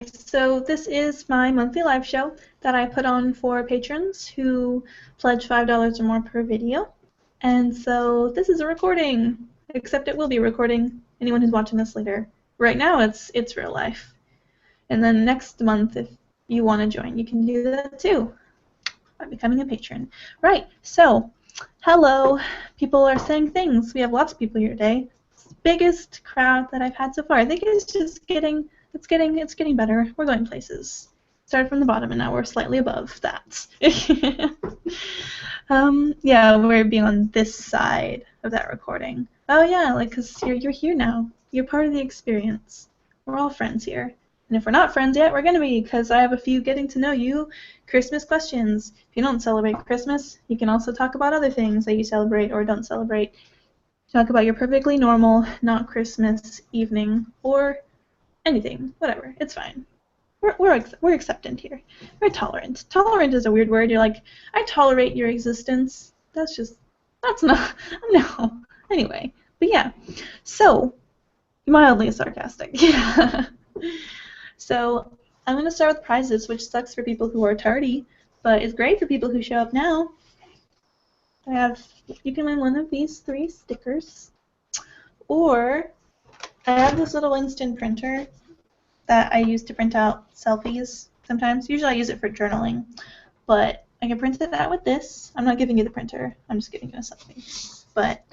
So this is my monthly live show that I put on for patrons who pledge $5 or more per video. And so this is a recording, except it will be recording anyone who's watching this later. Right now it's real life. And then next month, if you want to join, you can do that too by becoming a patron. Right, so hello. People are saying things. We have lots of people here today. It's the biggest crowd that I've had so far. I think it's just getting better. We're going places. Started from the bottom and now we're slightly above that. Yeah, we're being on this side of that recording. Oh yeah, like, 'cause you're here now. You're part of the experience. We're all friends here. And if we're not friends yet, we're gonna be, because I have a few getting to know you Christmas questions. If you don't celebrate Christmas, you can also talk about other things that you celebrate or don't celebrate. Talk about your perfectly normal, not Christmas evening, or anything, whatever. It's fine. We're acceptant here. We're tolerant. Tolerant is a weird word. You're like, I tolerate your existence. That's not, no. Anyway, but yeah. So, mildly sarcastic. Yeah. So, I'm going to start with prizes, which sucks for people who are tardy, but is great for people who show up now. You can win one of these 3 stickers, or I have this little instant printer that I use to print out selfies sometimes. Usually I use it for journaling, but I can print it out with this. I'm not giving you the printer. I'm just giving you a selfie. But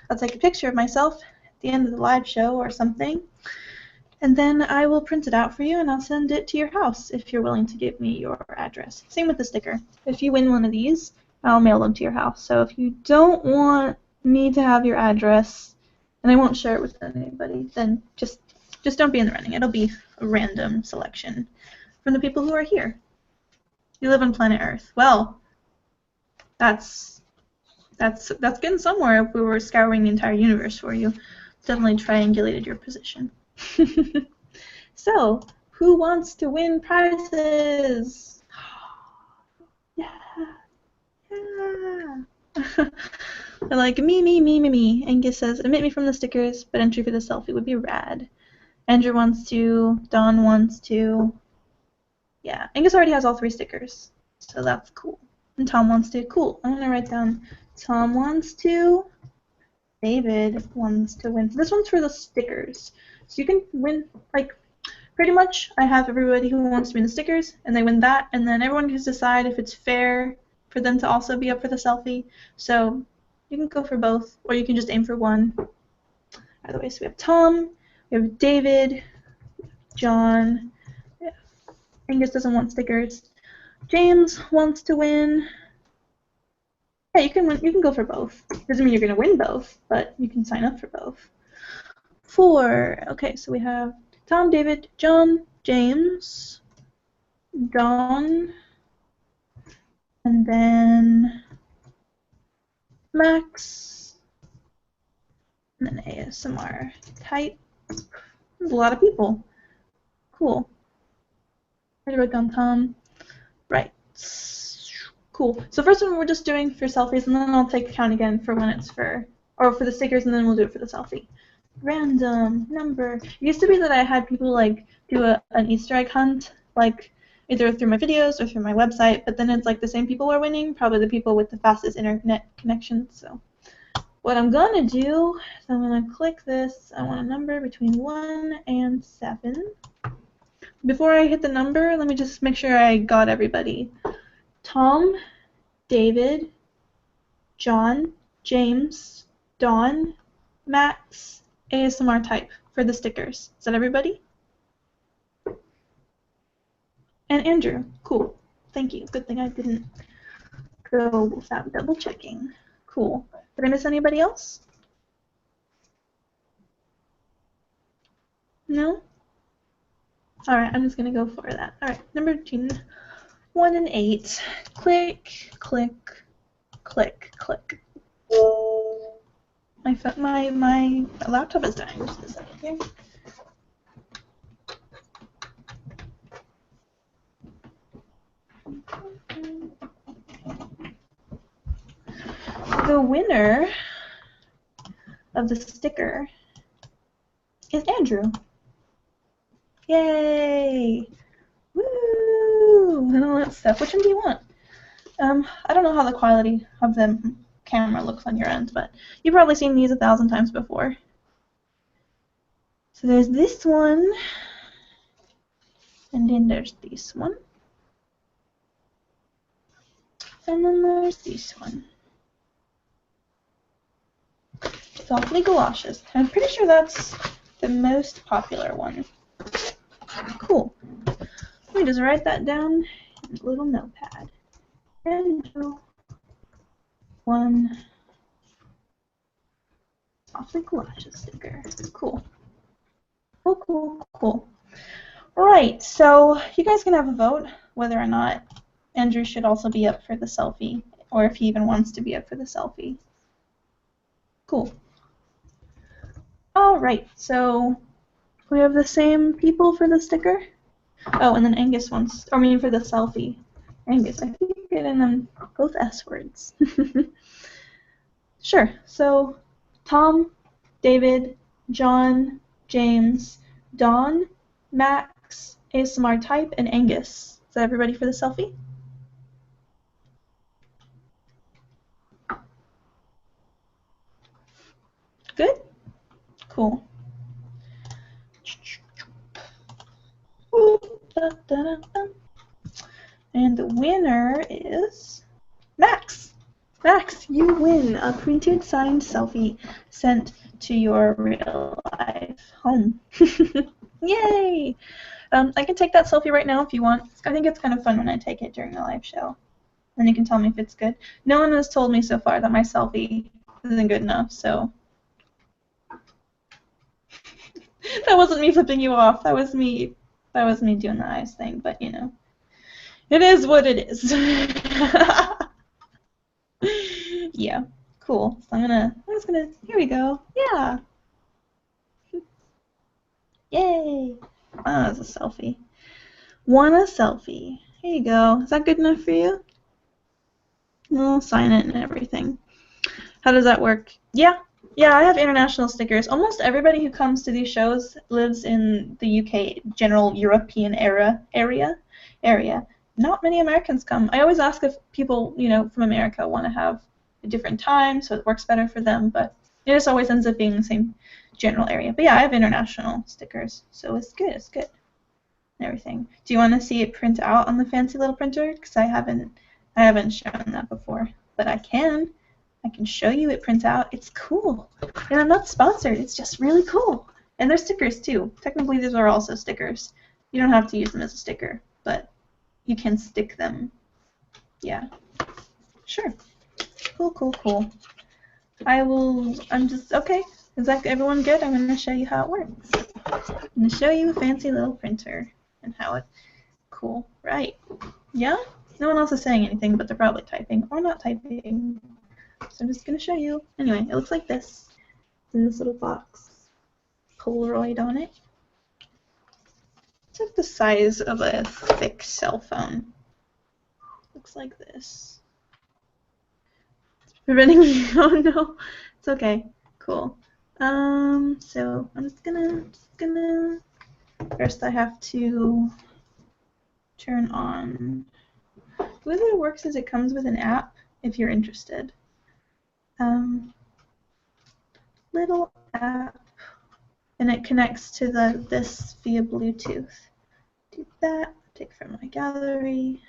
I'll take a picture of myself at the end of the live show or something, and then I will print it out for you and I'll send it to your house if you're willing to give me your address. Same with the sticker. If you win one of these, I'll mail them to your house. So if you don't want me to have your address, and I won't share it with anybody, then just don't be in the running. It'll be a random selection from the people who are here. You live on planet Earth. Well, that's getting somewhere. If we were scouring the entire universe for you, definitely triangulated your position. So, who wants to win prizes? Yeah. Yeah. They're like, me. Angus says, omit me from the stickers, but entry for the selfie would be rad. Andrew wants to. Don wants to. Yeah, Angus already has all 3 stickers, so that's cool. And Tom wants to. Cool. I'm going to write down Tom wants to. David wants to win. This one's for the stickers. So you can win, like, pretty much I have everybody who wants to win the stickers, and they win that, and then everyone can decide if it's fair for them to also be up for the selfie. So you can go for both, or you can just aim for one. Either way, so we have Tom, we have David, John. Angus doesn't want stickers. James wants to win. Yeah, you can win. You can go for both. Doesn't mean you're gonna win both, but you can sign up for both. 4. Okay, so we have Tom, David, John, James, Don, and then Max, and then ASMR type. There's a lot of people. Cool. I already wrote down Tom. Right. Cool. So first one we're just doing for selfies, and then I'll take count again for when it's for the stickers, and then we'll do it for the selfie. Random number. It used to be that I had people like do an Easter egg hunt, like either through my videos or through my website, but then it's like the same people are winning, probably the people with the fastest internet connection. So what I'm gonna do is I'm gonna click this. I want a number between 1 and 7. Before I hit the number, let me just make sure I got everybody. Tom, David, John, James, Don, Max, ASMR type for the stickers. Is that everybody? And Andrew. Cool. Thank you. Good thing I didn't go without double checking. Cool. Did I miss anybody else? No? Alright, I'm just going to go for that. Alright, number 2. 1 and 8. Click, click, click, click. My laptop is dying. Just a second here. The winner of the sticker is Andrew. Yay! Woo! And all that stuff. Which one do you want? I don't know how the quality of the camera looks on your end, but you've probably seen these 1,000 times before. So there's this one, and then there's this one, and then there's this one. Softly Galoshes. I'm pretty sure that's the most popular one. Cool. Let me just write that down in a little notepad. Andrew 1 Softly Galoshes sticker. Cool. Cool. Right, so you guys can have a vote whether or not Andrew should also be up for the selfie, or if he even wants to be up for the selfie. Cool. Alright, so we have the same people for the sticker. Oh, and then Angus wants, or I mean for the selfie. Angus, I think you're getting them both S words. Sure, so Tom, David, John, James, Don, Max, ASMR Type, and Angus. Is that everybody for the selfie? Good? Cool. And the winner is Max. Max, you win a printed signed selfie sent to your real life home. Yay! I can take that selfie right now if you want. I think it's kind of fun when I take it during a live show. Then you can tell me if it's good. No one has told me so far that my selfie isn't good enough, so. That wasn't me flipping you off. That was me doing the eyes thing, but you know. It is what it is. Yeah, cool. So here we go. Yeah. Yay. Oh, that's a selfie. Want a selfie. Here you go. Is that good enough for you? I'll sign it and everything. How does that work? Yeah, I have international stickers. Almost everybody who comes to these shows lives in the UK, general European area. Not many Americans come. I always ask if people, from America want to have a different time so it works better for them, but it just always ends up being the same general area. But yeah, I have international stickers, so it's good. And everything. Do you want to see it print out on the fancy little printer? Because I haven't shown that before, but I can. I can show you it prints out. It's cool. And I'm not sponsored. It's just really cool. And they're stickers too. Technically, these are also stickers. You don't have to use them as a sticker, but you can stick them. Yeah. Sure. Cool. Okay. Is that everyone good? I'm going to show you how it works. I'm going to show you a fancy little printer and how it, cool. Right. Yeah? No one else is saying anything, but they're probably typing or not typing. So I'm just going to show you. Anyway, it looks like this. It's in this little box. Polaroid on it. It's like the size of a thick cell phone. Looks like this. It's preventing me. Oh no. It's okay. Cool. So I'm just gonna first I have to turn on. The way that it works is it comes with an app if you're interested. Little app, and it connects to this via Bluetooth. Do that. Take from my gallery.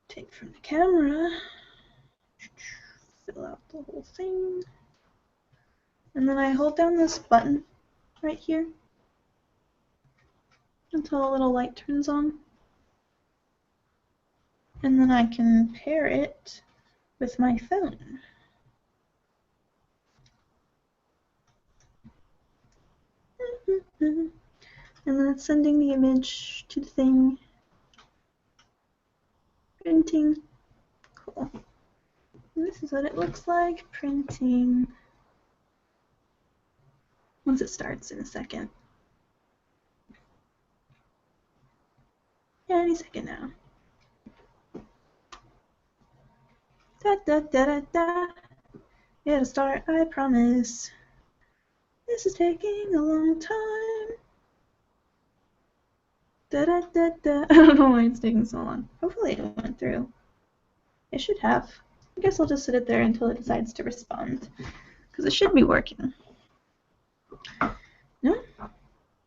Take from the camera. Fill out the whole thing. And then I hold down this button right here until a little light turns on. And then I can pair it with my phone. And then it's sending the image to the thing. Printing. Cool. And this is what it looks like printing. Once it starts in a second. Any second now. It'll start, I promise. This is taking a long time. Da, da, da, da. I don't know why it's taking so long. Hopefully it went through. It should have. I guess I'll just sit it there until it decides to respond. Because it should be working. No?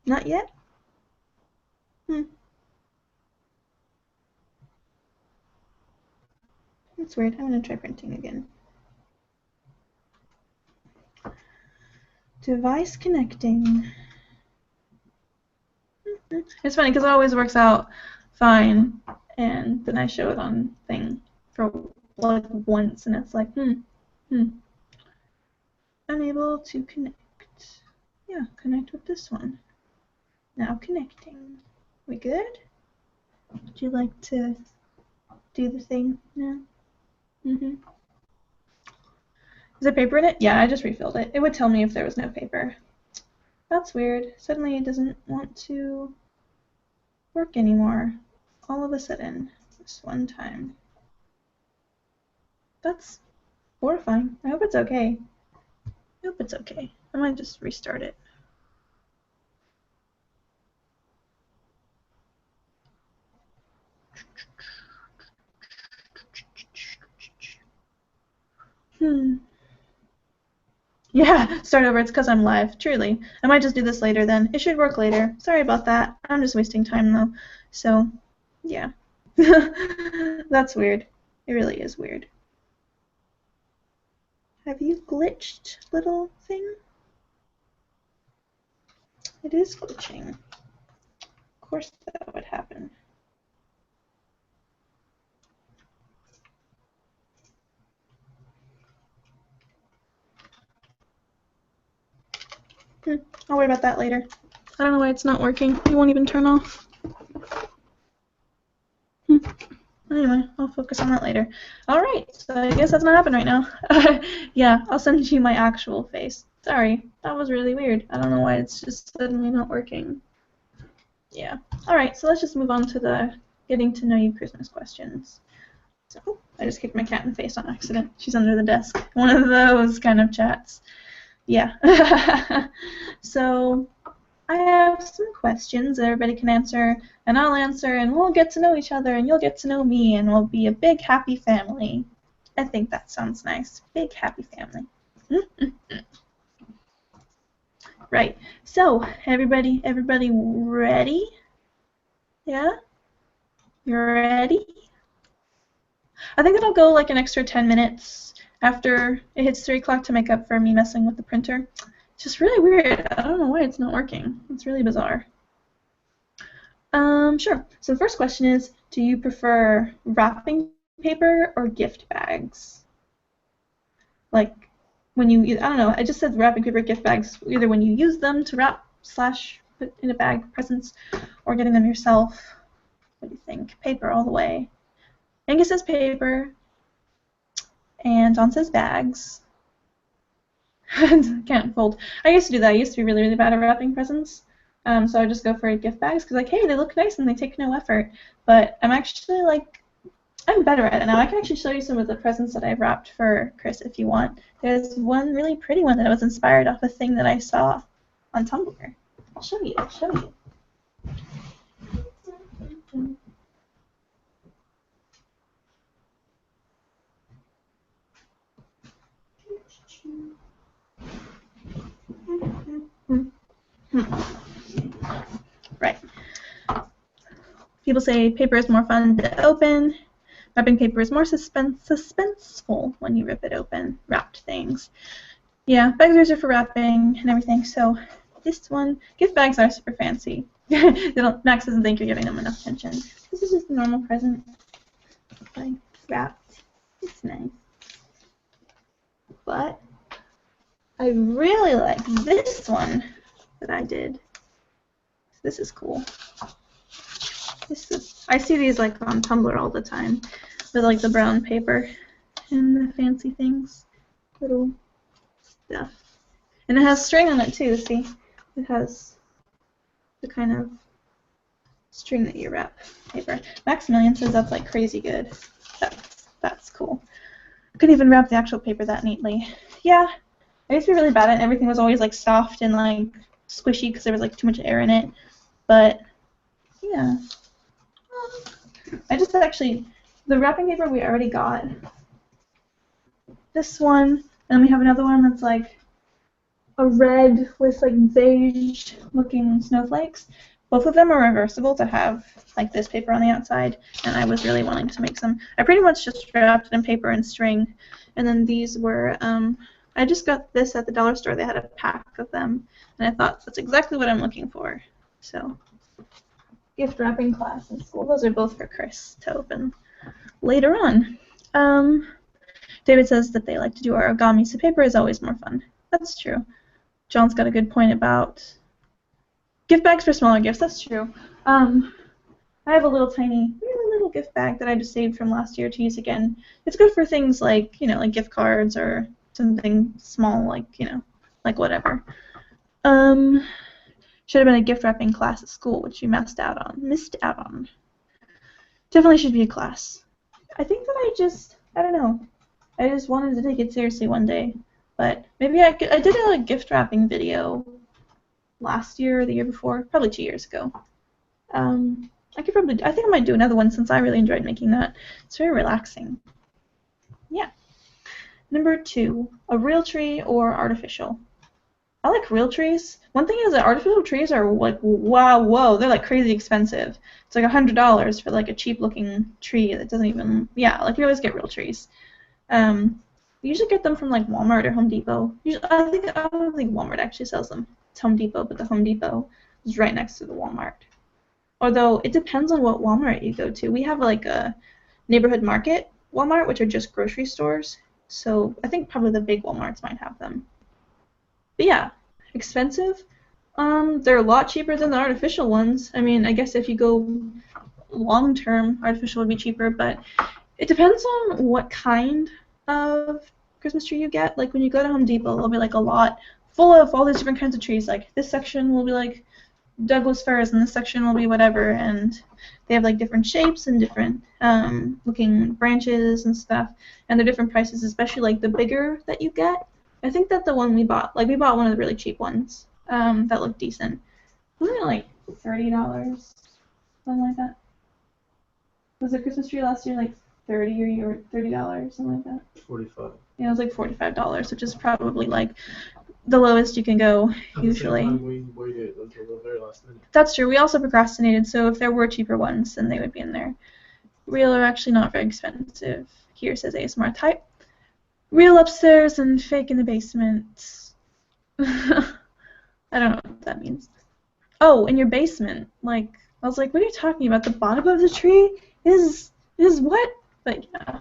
Not yet? That's weird. I'm going to try printing again. Device connecting. It's funny because it always works out fine, and then I show it on thing for like once, and it's like, unable to connect. Yeah, connect with this one. Now connecting. We good? Would you like to do the thing now? Is there paper in it? Yeah, I just refilled it. It would tell me if there was no paper. That's weird. Suddenly it doesn't want to work anymore. All of a sudden. This one time. That's horrifying. I hope it's okay. I hope it's okay. I might just restart it. Yeah, start over. It's because I'm live. Truly. I might just do this later then. It should work later. Sorry about that. I'm just wasting time though. So, yeah. That's weird. It really is weird. Have you glitched, little thing? It is glitching. Of course that would happen. I'll worry about that later. I don't know why it's not working. It won't even turn off. Anyway, I'll focus on that later. Alright, so I guess that's not happening right now. Yeah, I'll send you my actual face. Sorry, that was really weird. I don't know why it's just suddenly not working. Yeah. Alright, so let's just move on to the getting to know you Christmas questions. So, oh, I just kicked my cat in the face on accident. She's under the desk. One of those kind of chats. Yeah. So, I have some questions that everybody can answer, and I'll answer, and we'll get to know each other, and you'll get to know me, and we'll be a big, happy family. I think that sounds nice. Big, happy family. Right. So, everybody ready? Yeah? You're ready? I think it'll go like an extra 10 minutes after it hits 3 o'clock to make up for me messing with the printer. It's just really weird. I don't know why it's not working. It's really bizarre. Sure. So the first question is, do you prefer wrapping paper or gift bags? Like, when you, I don't know, I just said wrapping paper, gift bags, either when you use them to wrap / put in a bag presents, or getting them yourself. What do you think? Paper all the way. Angus says paper, and Dawn says bags. Can't fold. I used to do that. I used to be really, really bad at wrapping presents. So I just go for gift bags because, like, hey, they look nice and they take no effort. But I'm actually, like, I'm better at it now. I can actually show you some of the presents that I've wrapped for Chris if you want. There's one really pretty one that was inspired off a thing that I saw on Tumblr. I'll show you. I'll show you. Right. People say paper is more fun to open. Wrapping paper is more suspenseful when you rip it open. Wrapped things. Yeah, bags are for wrapping and everything. So this one, gift bags are super fancy. Max doesn't think you're giving them enough attention. This is just a normal present. Like wrapped. It's nice. But I really like this one that I did. This is cool. I see these like on Tumblr all the time with like the brown paper and the fancy things, little stuff. And it has string on it too, see? It has the kind of string that you wrap paper. Maximilian says that's like crazy good. That's cool. I couldn't even wrap the actual paper that neatly. Yeah, I used to be really bad at it. Everything was always like soft and like squishy because there was like too much air in it. But yeah. I just actually, the wrapping paper we already got. This one, and we have another one that's like a red with like beige looking snowflakes. Both of them are reversible to have like this paper on the outside, and I was really wanting to make some. I pretty much just wrapped it in paper and string, and then these were, I just got this at the dollar store. They had a pack of them, and I thought that's exactly what I'm looking for. So, gift wrapping class in school. Those are both for Chris to open later on. David says that they like to do origami, so paper is always more fun. That's true. John's got a good point about gift bags for smaller gifts. That's true. I have a little tiny, really little gift bag that I just saved from last year to use again. It's good for things like, you know, like gift cards or something small, like, you know, like whatever. Should have been a gift wrapping class at school, which you missed out on. Definitely should be a class. I think that I don't know. I just wanted to take it seriously one day. But maybe I did a gift wrapping video last year or the year before, probably 2 years ago. I think I might do another one since I really enjoyed making that. It's very relaxing. Yeah. Number 2, a real tree or artificial. I like real trees. One thing is that artificial trees are like, wow, whoa, they're like crazy expensive. It's like $100 for like a cheap looking tree that doesn't even, yeah, like we always get real trees. We usually get them from like Walmart or Home Depot. I don't think Walmart actually sells them. It's Home Depot, but the Home Depot is right next to the Walmart. Although it depends on what Walmart you go to. We have like a neighborhood market Walmart, which are just grocery stores. So I think probably the big Walmarts might have them. But yeah, expensive. They're a lot cheaper than the artificial ones. I mean, I guess if you go long term, artificial would be cheaper, but it depends on what kind of Christmas tree you get. Like when you go to Home Depot, there'll be like a lot full of all these different kinds of trees. Like this section will be like Douglas firs, and this section will be whatever, and they have like different shapes and different looking branches and stuff, and they're different prices, especially like the bigger that you get. I think that the one we bought one of the really cheap ones that looked decent. Wasn't it like $30, something like that? Was the Christmas tree last year like $30 or $30, something like that? 45. Yeah, it was like $45, which is probably like the lowest you can go usually. At the same time, we waited until the very last minute. That's true. We also procrastinated, so if there were cheaper ones, then they would be in there. Real are actually not very expensive. Here says ASMR type. Real upstairs and fake in the basement. I don't know what that means. Oh, in your basement. Like, I was like, what are you talking about? The bottom of the tree is what? But yeah,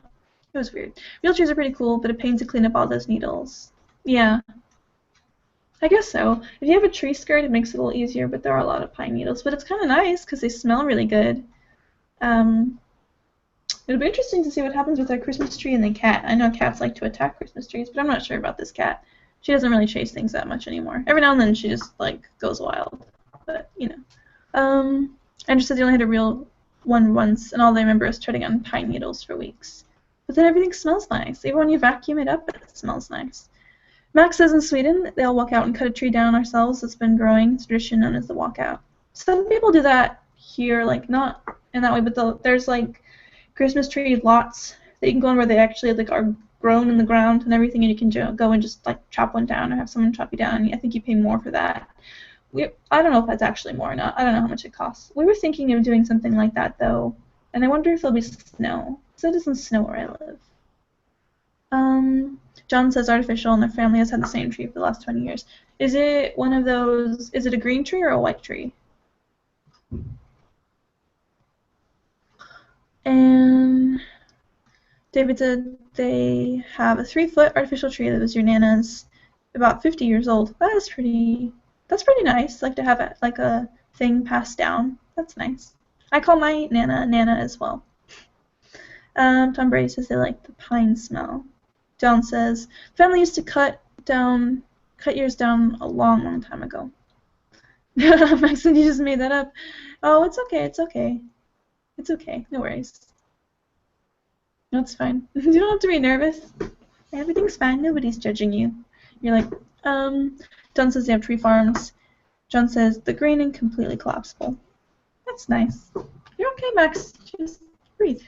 it was weird. Real trees are pretty cool, but a pain to clean up all those needles. Yeah. I guess so. If you have a tree skirt, it makes it a little easier, but there are a lot of pine needles. But it's kind of nice because they smell really good. It'll be interesting to see what happens with our Christmas tree and the cat. I know cats like to attack Christmas trees, but I'm not sure about this cat. She doesn't really chase things that much anymore. Every now and then she just, like, goes wild. But, you know. Andrew said they only had a real one once, and all they remember is treading on pine needles for weeks. But then everything smells nice. Even when you vacuum it up, it smells nice. Max says in Sweden, they all walk out and cut a tree down ourselves that's been growing. It's a tradition known as the walkout. Some people do that here, like, not in that way, but there's, like, Christmas tree lots that you can go in where they actually like are grown in the ground and everything, and you can go and just like chop one down or have someone chop you down. I think you pay more for that. I don't know if that's actually more or not. I don't know how much it costs. We were thinking of doing something like that though, and I wonder if there'll be snow. So it doesn't snow where I live. John says artificial, and their family has had the same tree for the last 20 years. Is it one of those? Is it a green tree or a white tree? And David said they have a 3-foot artificial tree that was your Nana's, about 50 years old. That's pretty nice. Like to have a thing passed down. That's nice. I call my Nana Nana as well. Tom Brady says they like the pine smell. John says family used to cut yours down a long, long time ago. Max said you just made that up. Oh, it's okay. It's okay. It's okay. No worries. No, it's fine. You don't have to be nervous. Everything's fine. Nobody's judging you. You're like, John says they have tree farms. John says the green and completely collapsible. That's nice. You're okay, Max. Just breathe.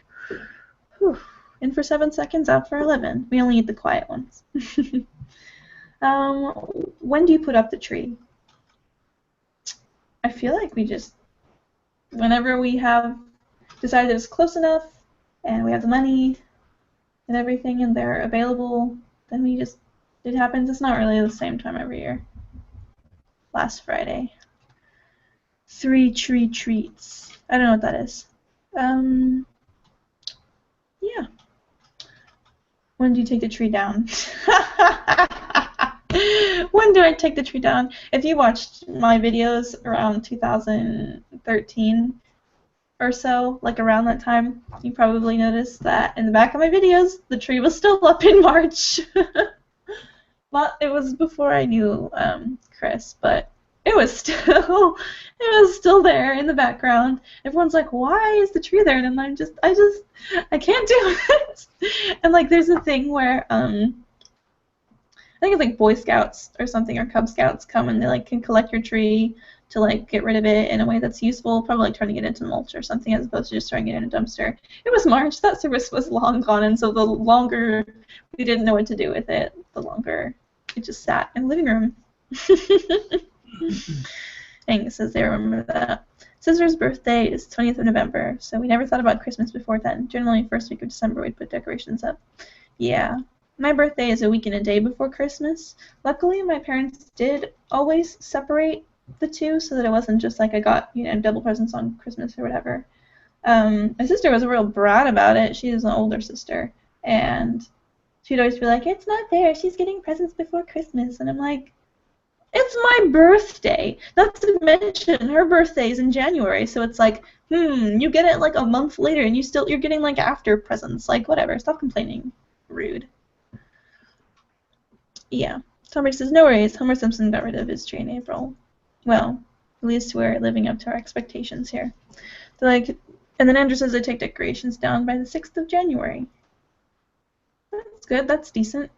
Whew. In for 7 seconds, out for 11. We only eat the quiet ones. When do you put up the tree? I feel like we just, whenever we have decided it's close enough and we have the money and everything and they're available, then we just, it happens. It's not really the same time every year. Last Friday. 3 tree treats. I don't know what that is. Yeah. When do you take the tree down? When do I take the tree down? If you watched my videos around 2013 or so, like around that time, you probably noticed that in the back of my videos, the tree was still up in March. But it was before I knew Chris, but it was still there in the background. Everyone's like, "Why is the tree there?" And I can't do it. And like, there's a thing where I think it's like Boy Scouts or something, or Cub Scouts come and they like can collect your tree to like get rid of it in a way that's useful, probably like turning it into mulch or something as opposed to just throwing it in a dumpster. It was March. That service was long gone, and so the longer we didn't know what to do with it, the longer it just sat in the living room. Angus says they remember that. Scissor's birthday is 20th of November, so we never thought about Christmas before then. Generally, first week of December we'd put decorations up. Yeah. My birthday is a week and a day before Christmas. Luckily, my parents did always separate the two so that it wasn't just like I got, double presents on Christmas or whatever. My sister was a real brat about it. She is an older sister, and she'd always be like, "It's not fair. She's getting presents before Christmas." And I'm like, it's my birthday. Not to mention, her birthday is in January, so it's like, you get it like a month later, and you're getting like after presents. Like, whatever. Stop complaining. Rude. Yeah. Somebody says, no worries. Homer Simpson got rid of his tree in April. Well, at least we're living up to our expectations here. They're like, and then Andrew says they take decorations down by the 6th of January. That's good. That's decent.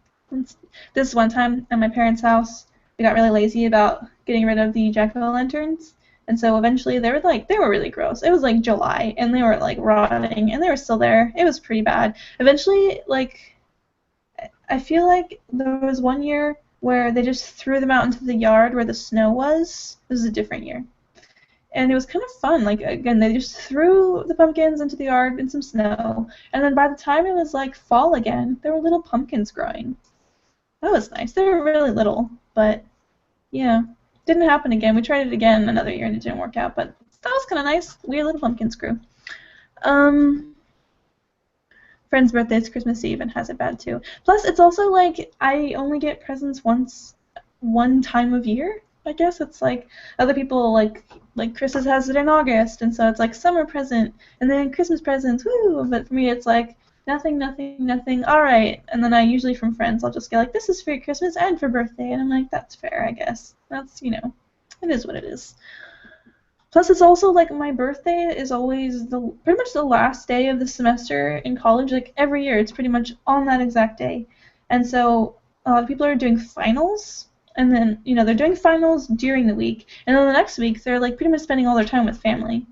This one time at my parents' house, we got really lazy about getting rid of the jack-o'-lanterns, and so eventually they were really gross. It was like July, and they were like rotting, and they were still there. It was pretty bad. Eventually, like, I feel like there was one year where they just threw them out into the yard where the snow was. This is a different year. And it was kind of fun. Like, again, they just threw the pumpkins into the yard in some snow, and then by the time it was like fall again, there were little pumpkins growing. That was nice. They were really little, but yeah, didn't happen again. We tried it again another year and it didn't work out, but that was kind of nice. Weird little pumpkins grew. Friend's birthday is Christmas Eve and has it bad too. Plus, it's also like I only get presents one time of year. I guess it's like other people like Chris's has it in August, and so it's like summer present and then Christmas presents. Woo! But for me, it's like nothing. All right, and then I usually from friends I'll just get like, this is for Christmas and for birthday, and I'm like, that's fair, I guess. That's it is what it is. Plus, it's also like my birthday is always pretty much the last day of the semester in college. Like every year, it's pretty much on that exact day, and so a lot of people are doing finals, and then they're doing finals during the week, and then the next week they're like pretty much spending all their time with family,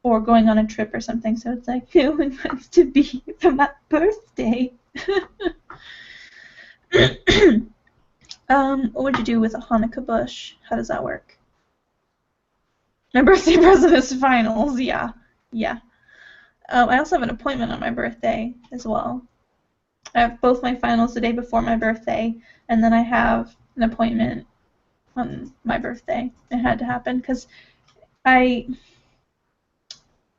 or going on a trip or something. So it's like, who wants to be for my birthday? What would you do with a Hanukkah bush? How does that work? My birthday present is finals. Yeah. I also have an appointment on my birthday as well. I have both my finals the day before my birthday, and then I have an appointment on my birthday. It had to happen because I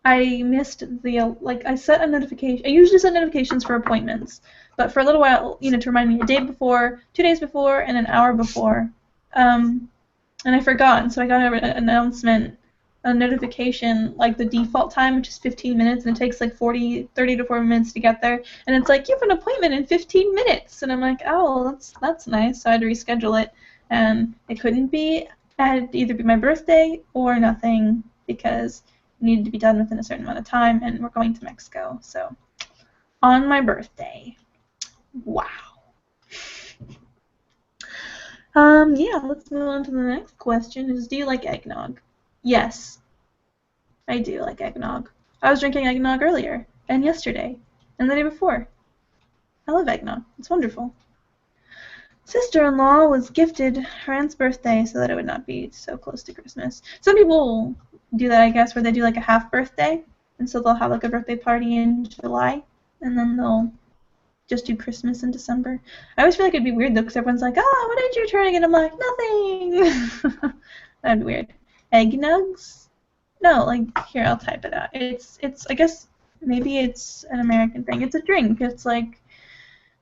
missed I set a notification. I usually set notifications for appointments, but for a little while, to remind me a day before, 2 days before, and an hour before. And I forgot, and so I got an announcement, a notification, like the default time, which is 15 minutes, and it takes like 30 to 40 minutes to get there, and it's like, you have an appointment in 15 minutes, and I'm like, oh, that's nice, so I had to reschedule it, and it couldn't be, it had to either be my birthday or nothing, because it needed to be done within a certain amount of time, and we're going to Mexico, so on my birthday. Wow. Yeah, let's move on to the next question. Do you like eggnog? Yes. I do like eggnog. I was drinking eggnog earlier, and yesterday, and the day before. I love eggnog. It's wonderful. Sister-in-law was gifted her aunt's birthday so that it would not be so close to Christmas. Some people do that, I guess, where they do like a half birthday, and so they'll have like a birthday party in July, and then they'll just do Christmas in December. I always feel like it'd be weird though, because everyone's like, "Oh, what age are you turning?" And I'm like, "Nothing." That'd be weird. Eggnugs? No, like here, I'll type it out. It's I guess maybe it's an American thing. It's a drink. It's like,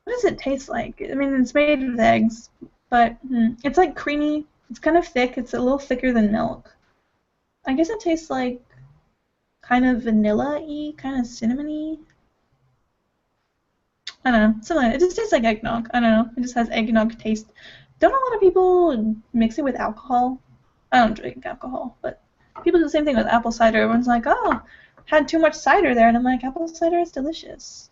what does it taste like? I mean, it's made with eggs, but it's like creamy. It's kind of thick. It's a little thicker than milk. I guess it tastes like kind of vanilla-y, kind of cinnamony. I don't know, something like that. It just tastes like eggnog. I don't know. It just has eggnog taste. Don't a lot of people mix it with alcohol? I don't drink alcohol, but people do the same thing with apple cider. Everyone's like, "Oh, had too much cider there," and I'm like, apple cider is delicious.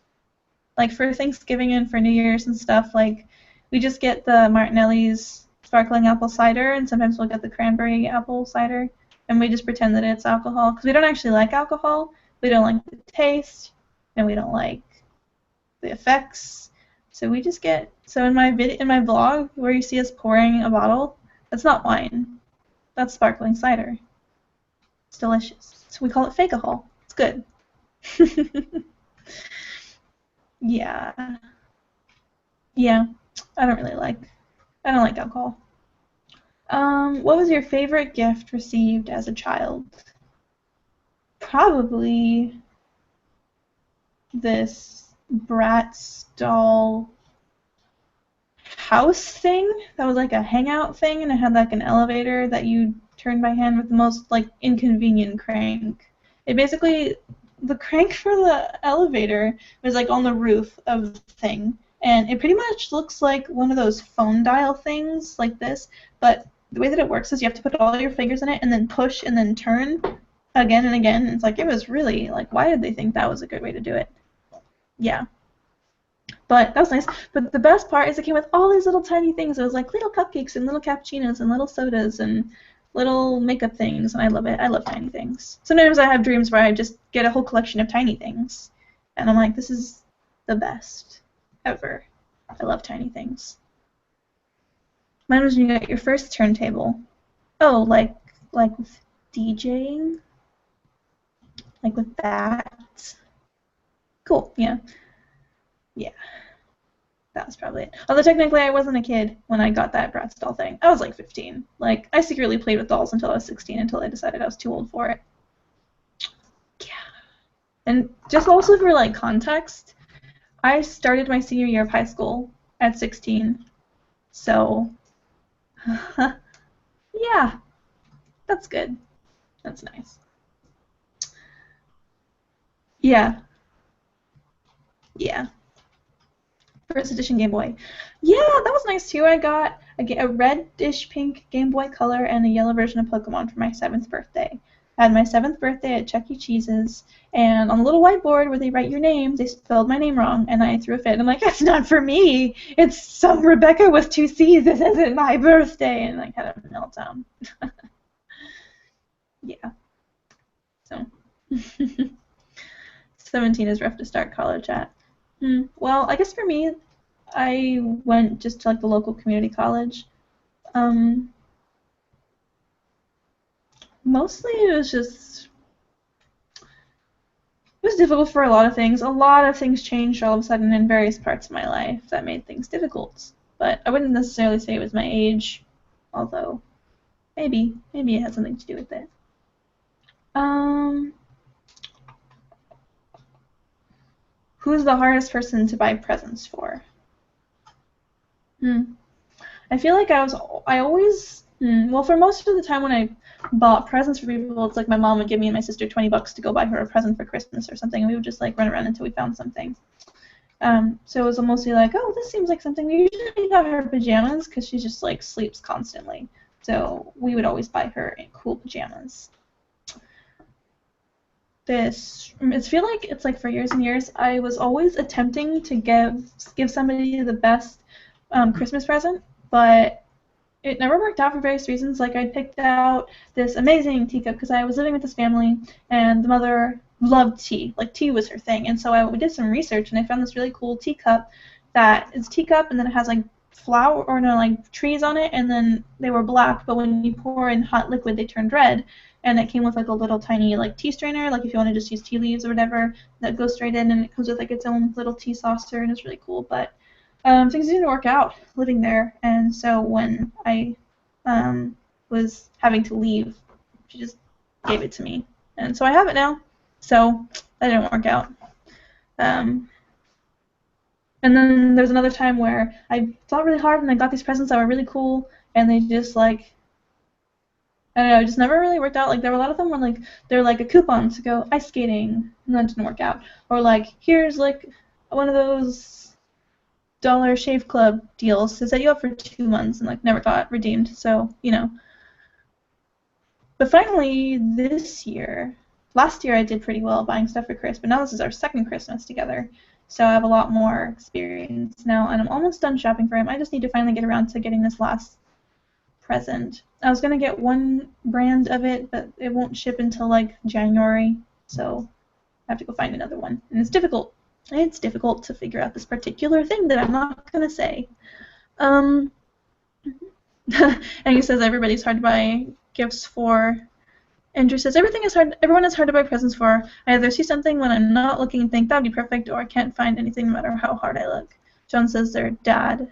Like for Thanksgiving and for New Year's and stuff, like we just get the Martinelli's sparkling apple cider, and sometimes we'll get the cranberry apple cider, and we just pretend that it's alcohol because we don't actually like alcohol. We don't like the taste, and we don't like the effects. So we just get in my vlog where you see us pouring a bottle, that's not wine. That's sparkling cider. It's delicious. So we call it fakeahol. It's good. Yeah. Yeah. I don't like alcohol. What was your favorite gift received as a child? Probably this Bratz doll house thing that was like a hangout thing, and it had like an elevator that you turned by hand with the most like inconvenient crank. It basically, the crank for the elevator was like on the roof of the thing, and it pretty much looks like one of those phone dial things like this, but the way that it works is you have to put all your fingers in it and then push and then turn again and again. It's like, it was really like, why did they think that was a good way to do it? Yeah. But that was nice. But the best part is it came with all these little tiny things. It was like little cupcakes and little cappuccinos and little sodas and little makeup things, and I love it. I love tiny things. Sometimes I have dreams where I just get a whole collection of tiny things, and I'm like, this is the best ever. I love tiny things. Mine was when you got your first turntable. Oh, like with DJing? Like with that? Cool, yeah. Yeah. That was probably it. Although technically I wasn't a kid when I got that Bratz doll thing. I was like 15. Like, I secretly played with dolls until I was 16 until I decided I was too old for it. Yeah. And just also for like context, I started my senior year of high school at 16. So, yeah. That's good. That's nice. Yeah. Yeah. First edition Game Boy. Yeah, that was nice too. I got a reddish pink Game Boy Color and a yellow version of Pokemon for my 7th birthday. I had my 7th birthday at Chuck E. Cheese's, and on the little whiteboard where they write your name, they spelled my name wrong, and I threw a fit. I'm like, that's not for me. It's some Rebecca with 2 C's. This isn't my birthday, and I had a meltdown. Yeah. So, 17 is rough to start college at. Well, I guess for me, I went just to like the local community college. Mostly it was difficult for a lot of things. A lot of things changed all of a sudden in various parts of my life that made things difficult. But I wouldn't necessarily say it was my age, although maybe it has something to do with it. Who's the hardest person to buy presents for? I feel like well, for most of the time when I bought presents for people, it's like my mom would give me and my sister $20 to go buy her a present for Christmas or something, and we would just like run around until we found something. So it was mostly like, oh, this seems like something. We usually got her pajamas because she just like sleeps constantly. So we would always buy her cool pajamas. I feel like it's like for years and years, I was always attempting to give somebody the best Christmas present, but it never worked out for various reasons. Like, I picked out this amazing teacup because I was living with this family, and the mother loved tea. Like, tea was her thing. And so we did some research, and I found this really cool teacup that is teacup, and then it has, like, trees on it, and then they were black, but when you pour in hot liquid, they turned red. And it came with, like, a little tiny, like, tea strainer, like, if you want to just use tea leaves or whatever, that goes straight in, and it comes with, like, its own little tea saucer, and it's really cool. But things didn't work out living there, and so when I was having to leave, she just gave it to me, and so I have it now. So that didn't work out. And then there's another time where I thought really hard and I got these presents that were really cool, and they just, like, I don't know, it just never really worked out. Like, there were a lot of them where, like, they're like a coupon to go ice skating, and that didn't work out. Or, like, here's, like, one of those Dollar Shave Club deals to set you up for 2 months, and, like, never got redeemed. So, you know. But finally, last year I did pretty well buying stuff for Chris, but now this is our second Christmas together. So I have a lot more experience now, and I'm almost done shopping for him. I just need to finally get around to getting this last present. I was going to get one brand of it, but it won't ship until, like, January, so I have to go find another one. And it's difficult. It's difficult to figure out this particular thing that I'm not going to say. And he says everybody's hard to buy gifts for. Andrew says everyone is hard to buy presents for. I either see something when I'm not looking and think that would be perfect, or I can't find anything no matter how hard I look. John says their dad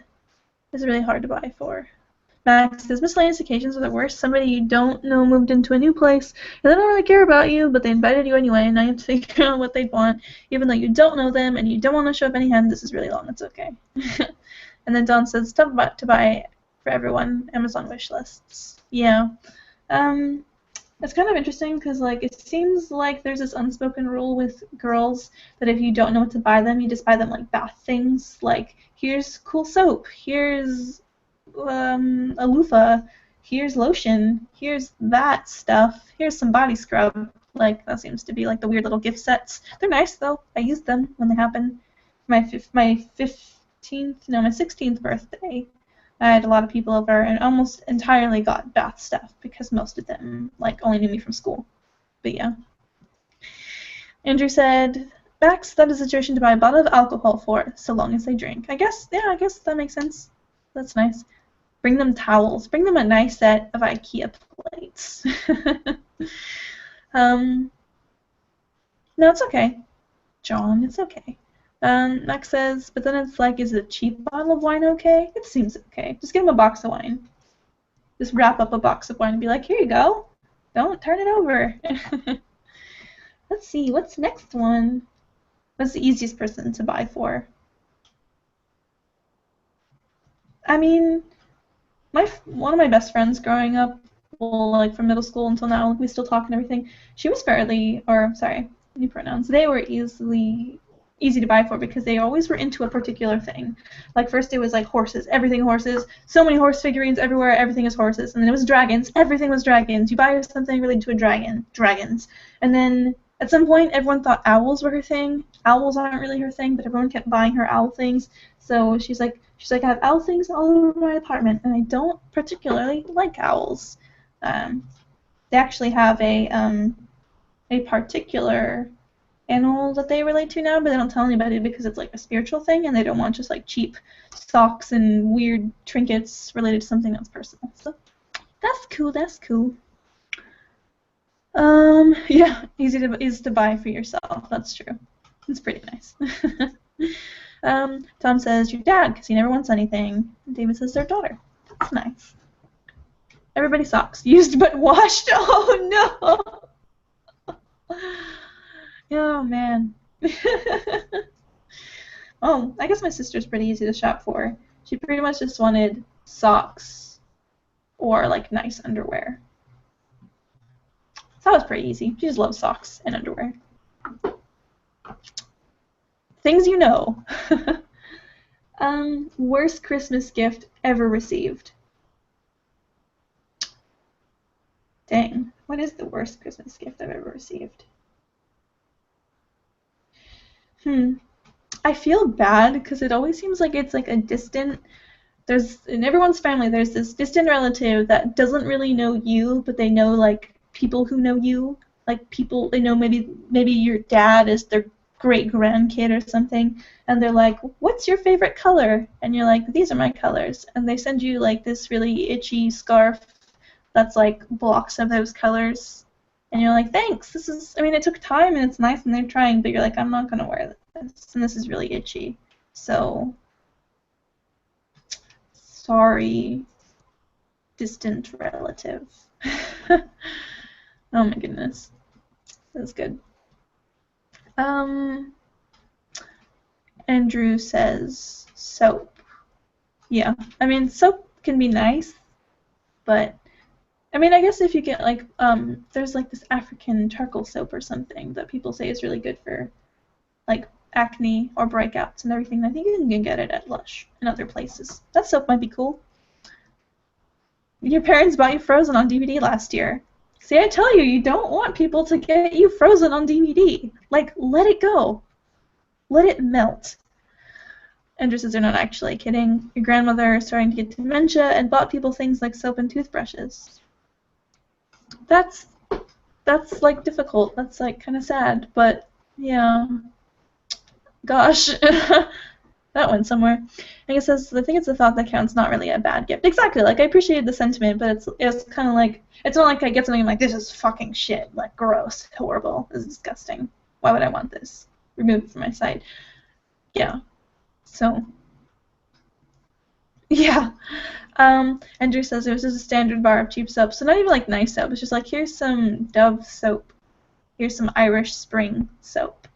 is really hard to buy for. Max says miscellaneous occasions are the worst. Somebody you don't know moved into a new place, and they don't really care about you, but they invited you anyway, and now you have to figure out what they'd want, even though you don't know them, and you don't want to show up any hand. This is really long. It's okay. And then Don says tough to buy for everyone. Amazon wish lists. Yeah. It's kind of interesting because, like, it seems like there's this unspoken rule with girls that if you don't know what to buy them, you just buy them, like, bath things. Like, here's cool soap. Here's a loofah, here's lotion, here's that stuff, here's some body scrub. Like, that seems to be, like, the weird little gift sets. They're nice, though. I use them when they happen. My 16th birthday, I had a lot of people over and almost entirely got bath stuff because most of them, like, only knew me from school. But yeah. Andrew said, Max, that is a situation to buy a bottle of alcohol for, so long as they drink. I guess that makes sense. That's nice. Bring them towels. Bring them a nice set of IKEA plates. No, it's okay. John, it's okay. Max says, but then it's like, is a cheap bottle of wine okay? It seems okay. Just give him a box of wine. Just wrap up a box of wine and be like, here you go. Don't turn it over. Let's see, what's next one? What's the easiest person to buy for? I mean, one of my best friends growing up, well, like from middle school until now, we still talk and everything. She was new pronouns. They were easy to buy for because they always were into a particular thing. Like, first it was like horses, everything horses, so many horse figurines everywhere, everything is horses. And then it was dragons, everything was dragons. You buy something related to a dragon, dragons. And then at some point everyone thought owls were her thing. Owls aren't really her thing, but everyone kept buying her owl things. So she's like, I have owl things all over my apartment, and I don't particularly like owls. They actually have a particular animal that they relate to now, but they don't tell anybody because it's like a spiritual thing, and they don't want just like cheap socks and weird trinkets related to something that's personal. So that's cool. That's cool. Yeah, easy to buy for yourself. That's true. It's pretty nice. Tom says, your dad, because he never wants anything. David says, their daughter. That's nice. Everybody socks. Used but washed. Oh, no. Oh, man. Oh, I guess my sister's pretty easy to shop for. She pretty much just wanted socks or, like, nice underwear. So that was pretty easy. She just loves socks and underwear. Things you know. Worst Christmas gift ever received. Dang, what is the worst Christmas gift I've ever received? I feel bad because it always seems like it's like a distant in everyone's family there's this distant relative that doesn't really know you, but they know like people who know you, like people they know maybe your dad is their great grandkid or something, and they're like, what's your favorite color? And you're like, these are my colors, and they send you like this really itchy scarf that's like blocks of those colors, and you're like, thanks, this is, I mean, it took time and it's nice and they're trying, but you're like, I'm not gonna wear this, and this is really itchy, so sorry, distant relative. Oh my goodness. That's good. Andrew says soap. Yeah, I mean, soap can be nice, but I mean, I guess if you get like, there's like this African charcoal soap or something that people say is really good for like acne or breakouts and everything. I think you can get it at Lush and other places. That soap might be cool. Your parents bought you Frozen on DVD last year. See, I tell you, you don't want people to get you Frozen on DVD. Like, let it go. Let it melt. Andrew says they're not actually kidding. Your grandmother is starting to get dementia and bought people things like soap and toothbrushes. That's like difficult. That's like kind of sad, but yeah. Gosh. That went somewhere. I guess I think it's the thought that counts, not really a bad gift. Exactly. Like, I appreciated the sentiment, but it's kind of like, it's not like I get something and I'm like, this is fucking shit. Like, gross, horrible, this is disgusting. Why would I want this? Remove it from my sight. Yeah. So, yeah. Andrew says there's just a standard bar of cheap soap. So not even like nice soap. It's just like, here's some Dove soap. Here's some Irish Spring soap.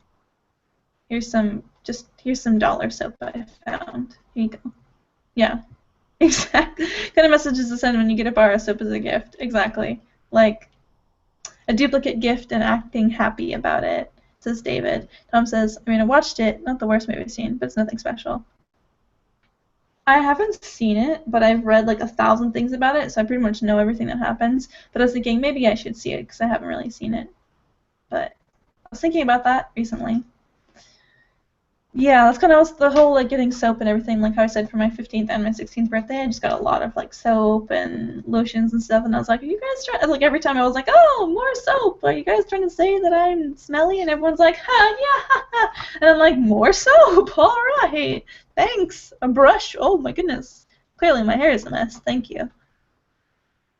Here's some dollar soap I found. Here you go. Yeah. Exactly. Kind of messages to send when you get a bar of soap as a gift. Exactly. Like a duplicate gift and acting happy about it, says David. Tom says, I mean, I watched it. Not the worst movie I've seen, but it's nothing special. I haven't seen it, but I've read like 1,000 things about it, so I pretty much know everything that happens. But I was thinking maybe I should see it because I haven't really seen it. But I was thinking about that recently. Yeah, that's kind of the whole like getting soap and everything. Like how I said, for my 15th and my 16th birthday, I just got a lot of like soap and lotions and stuff. And I was like, are you guys trying? Like every time I was like, oh, more soap. Are you guys trying to say that I'm smelly? And everyone's like, yeah. And I'm like, more soap. All right, thanks. A brush. Oh my goodness. Clearly my hair is a mess. Thank you.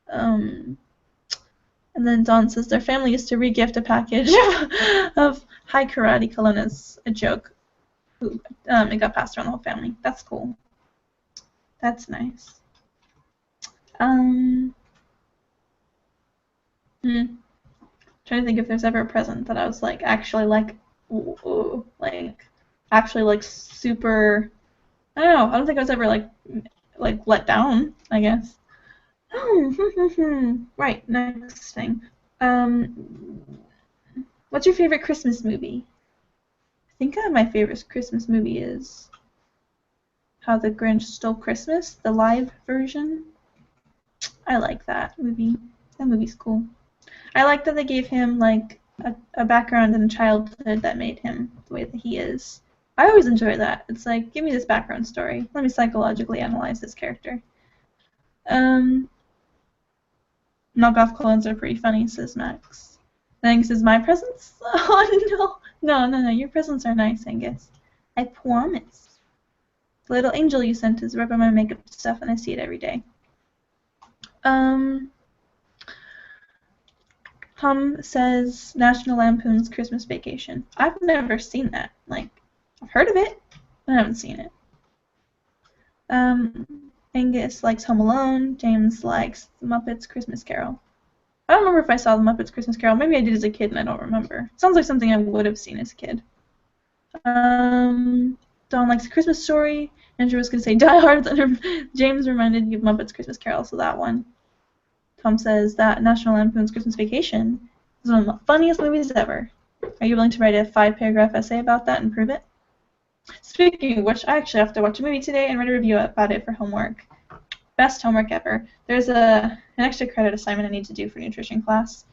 And then Dawn says their family used to re-gift a package of High Karate Cologne as a joke. It got passed around the whole family. That's cool. That's nice. Trying to think if there's ever a present that I was like actually like super. I don't know. I don't think I was ever like let down, I guess. Right. Next thing. What's your favorite Christmas movie? I think my favorite Christmas movie is How the Grinch Stole Christmas, the live version. I like that movie. That movie's cool. I like that they gave him like a background in childhood that made him the way that he is. I always enjoy that. It's like, give me this background story. Let me psychologically analyze this character. Knockoff clones are pretty funny, says Max. Thanks, is my presents? Oh no. No, your presents are nice, Angus. I promise. The little angel you sent is rubbing my makeup stuff and I see it every day. Hum says National Lampoon's Christmas Vacation. I've never seen that. Like, I've heard of it, but I haven't seen it. Angus likes Home Alone. James likes The Muppets Christmas Carol. I don't remember if I saw The Muppets Christmas Carol. Maybe I did as a kid and I don't remember. Sounds like something I would have seen as a kid. Dawn likes A Christmas Story. Andrew was going to say Die Hard. James reminded you of Muppets Christmas Carol, so that one. Tom says that National Lampoon's Christmas Vacation is one of the funniest movies ever. Are you willing to write a 5-paragraph essay about that and prove it? Speaking of which, I actually have to watch a movie today and write a review about it for homework. Best homework ever. There's an extra credit assignment I need to do for nutrition class.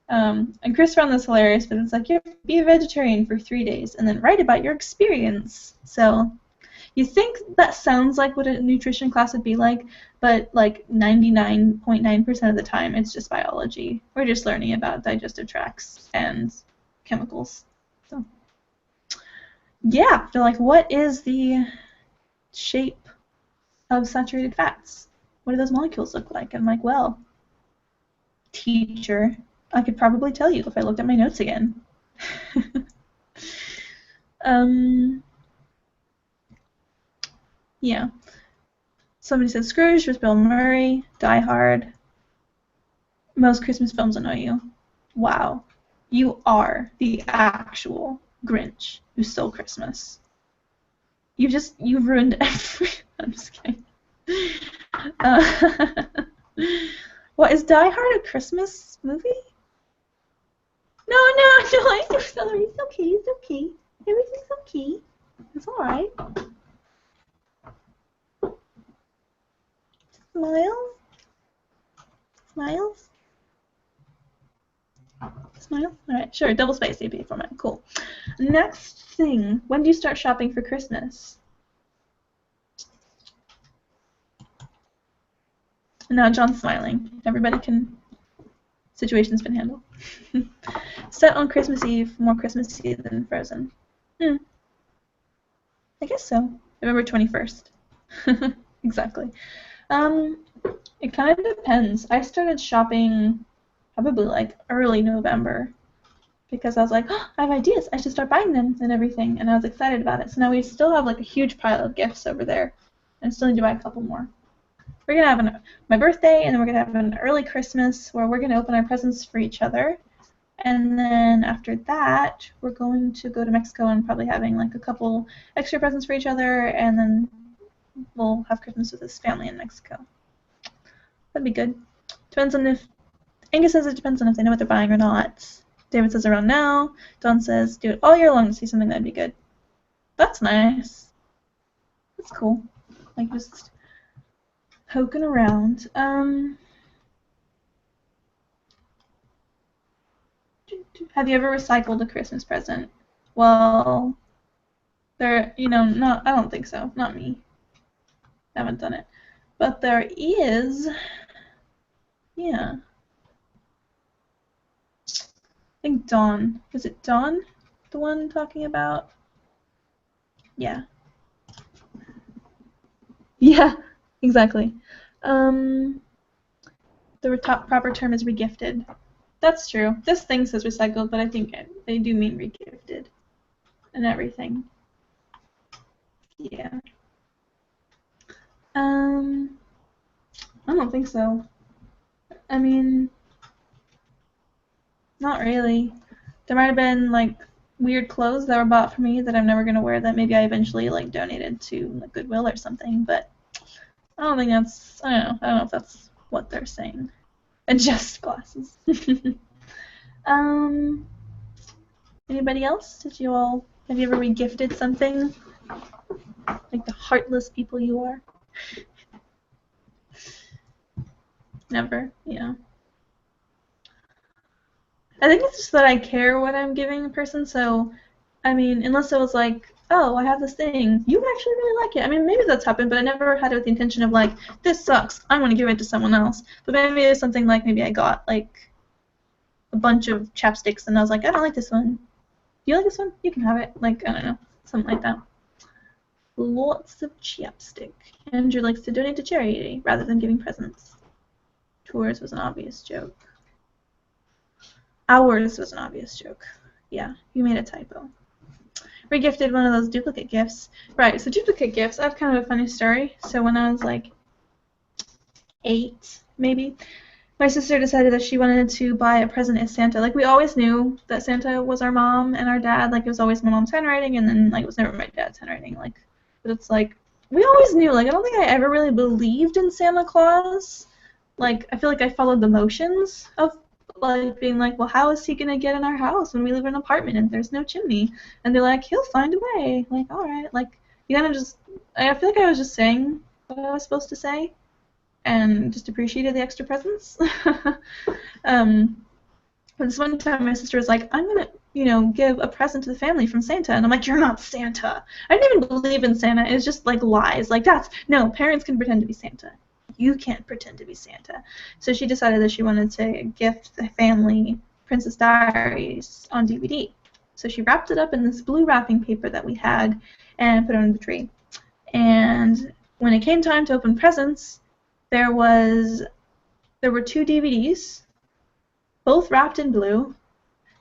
And Chris found this hilarious, but it's like, you have to be a vegetarian for 3 days and then write about your experience. So You think that sounds like what a nutrition class would be like, but like 99.9% of the time it's just biology. We're just learning about digestive tracts and chemicals. So yeah, they're like, what is the shape of saturated fats? What do those molecules look like? I'm like, well, teacher, I could probably tell you if I looked at my notes again. Yeah. Somebody said Scrooge was Bill Murray, Die Hard. Most Christmas films annoy you. Wow. You are the actual Grinch who stole Christmas. You've ruined every... I'm just kidding. What, is Die Hard a Christmas movie? No, I'm sorry. It's okay, it's okay. Everything's okay. It's alright. Smile? Smiles? Smile? Alright, sure. Double space AP format. Cool. Next thing. When do you start shopping for Christmas? Now John's smiling. Everybody can... Situation's been handled. Set on Christmas Eve. More Christmassy than Frozen. I guess so. November 21st. Exactly. It kind of depends. I started shopping probably like early November because I was like, oh, I have ideas. I should start buying them and everything, and I was excited about it. So now we still have like a huge pile of gifts over there, and still need to buy a couple more. We're gonna have my birthday, and then we're gonna have an early Christmas where we're gonna open our presents for each other, and then after that, we're going to go to Mexico and probably having like a couple extra presents for each other, and then we'll have Christmas with his family in Mexico. That'd be good. Depends on if... Angus says it depends on if they know what they're buying or not. David says around now. Dawn says do it all year long to see something that'd be good. That's nice. That's cool. Like just poking around. Have you ever recycled a Christmas present? Well, I don't think so. Not me. I haven't done it. But there is, yeah. I think Dawn. Was it Dawn? The one talking about? Yeah. Yeah, exactly. The proper term is regifted. That's true. This thing says recycled, but I think they do mean regifted and everything. Yeah. I don't think so. I mean, not really. There might have been like weird clothes that were bought for me that I'm never gonna wear that maybe I eventually like donated to like Goodwill or something, but I don't think that's, I don't know if that's what they're saying. Adjust glasses. Anybody else? Have you ever regifted something? Like the heartless people you are? Never, yeah. I think it's just that I care what I'm giving a person, so, I mean, unless it was like, oh, I have this thing, you actually really like it. I mean, maybe that's happened, but I never had it with the intention of like, this sucks, I'm going to give it to someone else. But maybe it's something like, maybe I got like a bunch of chapsticks, and I was like, I don't like this one. Do you like this one? You can have it. Like, I don't know, something like that. Lots of chapstick. Andrew likes to donate to charity rather than giving presents. Tours was an obvious joke. Ours was an obvious joke. Yeah, you made a typo. Regifted one of those duplicate gifts. Right, so duplicate gifts, I have kind of a funny story. So when I was like 8, maybe, my sister decided that she wanted to buy a present as Santa. Like, we always knew that Santa was our mom and our dad. Like, it was always my mom's handwriting, and then, like, it was never my dad's handwriting. Like, but it's like, we always knew. Like, I don't think I ever really believed in Santa Claus. Like, I feel like I followed the motions of, like, being like, well, how is he going to get in our house when we live in an apartment and there's no chimney? And they're like, he'll find a way. Like, all right. Like, you kind of just, I feel like I was just saying what I was supposed to say and just appreciated the extra presents. But this one time my sister was like, I'm going to, you know, give a present to the family from Santa. And I'm like, you're not Santa. I didn't even believe in Santa. It's just like lies. Like no, parents can pretend to be Santa. You can't pretend to be Santa. So she decided that she wanted to gift the family Princess Diaries on DVD. So she wrapped it up in this blue wrapping paper that we had and put it on the tree. And when it came time to open presents, there were 2 DVDs, both wrapped in blue,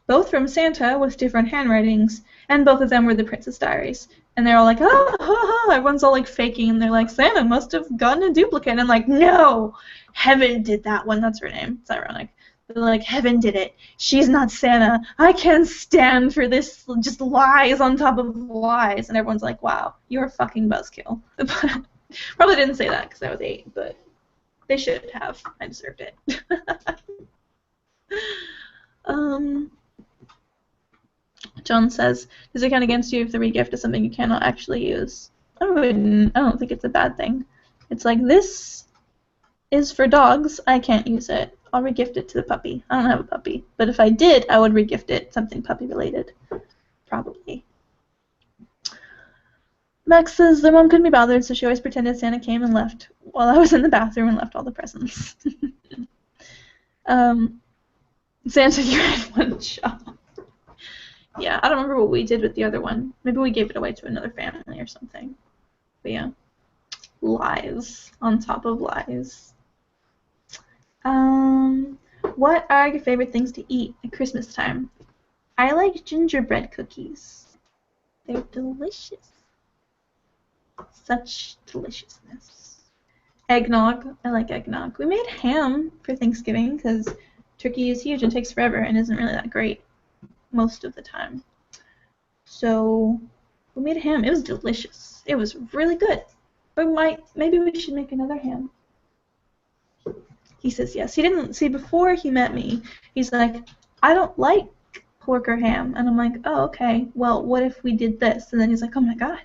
both from Santa with different handwritings, and both of them were the Princess Diaries. And they're all like, oh, everyone's all like faking, and they're like, Santa must have gotten a duplicate. And I'm like, no, Heaven did that one. That's her name. It's ironic. They're like, Heaven did it. She's not Santa. I can't stand for this just lies on top of lies. And everyone's like, wow, you're a fucking buzzkill. Probably didn't say that because I was 8, but they should have. I deserved it. John says, does it count against you if the regift is something you cannot actually use? I don't think it's a bad thing. It's like, this is for dogs. I can't use it. I'll regift it to the puppy. I don't have a puppy. But if I did, I would regift it something puppy related. Probably. Max says their mom couldn't be bothered, so she always pretended Santa came and left while I was in the bathroom and left all the presents. Santa, you had one job. Yeah, I don't remember what we did with the other one. Maybe we gave it away to another family or something. But yeah, lies on top of lies. What are your favorite things to eat at Christmas time? I like gingerbread cookies. They're delicious. Such deliciousness. Eggnog. I like eggnog. We made ham for Thanksgiving because turkey is huge and takes forever and isn't really that great most of the time. So we made a ham. It was delicious. It was really good. Maybe we should make another ham. He says yes. He didn't see before he met me. He's like, I don't like pork or ham. And I'm like, oh, okay. Well, what if we did this? And then he's like, oh my god,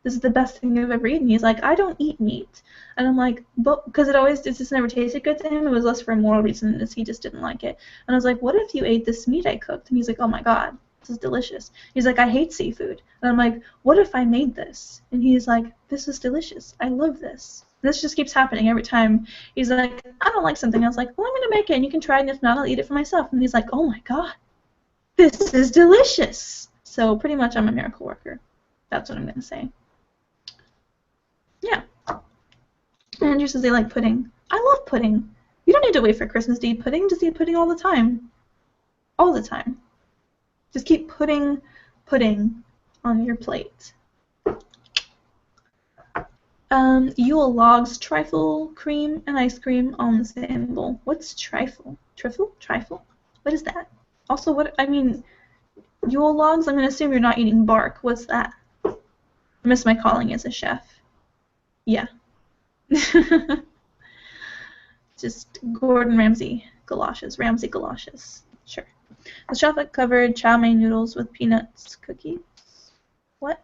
this is the best thing I've ever eaten. He's like, I don't eat meat. And I'm like, but because it just never tasted good to him. It was less for a moral reason, as he just didn't like it. And I was like, what if you ate this meat I cooked? And he's like, oh my god, this is delicious. He's like, I hate seafood. And I'm like, what if I made this? And he's like, this is delicious. I love this. This just keeps happening every time. He's like, I don't like something. I was like, well, I'm going to make it, and you can try it, and if not, I'll eat it for myself. And he's like, oh my god, this is delicious. So pretty much I'm a miracle worker. That's what I'm going to say. Yeah. Andrew says they like pudding. I love pudding. You don't need to wait for Christmas to eat pudding. Just eat pudding all the time. All the time. Just keep putting pudding on your plate. Yule logs, trifle, cream, and ice cream on the same bowl. What's trifle? Trifle? Trifle? What is that? Also, Yule logs, I'm going to assume you're not eating bark. What's that? I miss my calling as a chef. Yeah. Just Gordon Ramsay galoshes. Ramsay galoshes. Sure. The chocolate-covered chow mein noodles with peanuts cookies. What?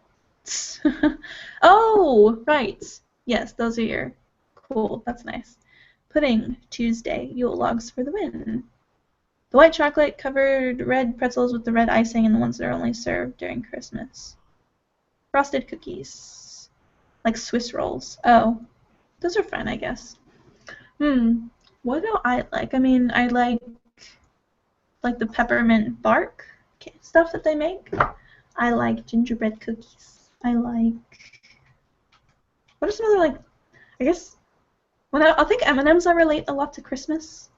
Oh, right. Yes, those are your... Cool, that's nice. Pudding, Tuesday. Yule logs for the win. The white chocolate-covered red pretzels with the red icing and the ones that are only served during Christmas. Frosted cookies. Like Swiss rolls. Oh. Those are fun, I guess. What do I like? I like the peppermint bark stuff that they make. I like gingerbread cookies. I like... What are some other, I guess... I think M&Ms I relate a lot to Christmas.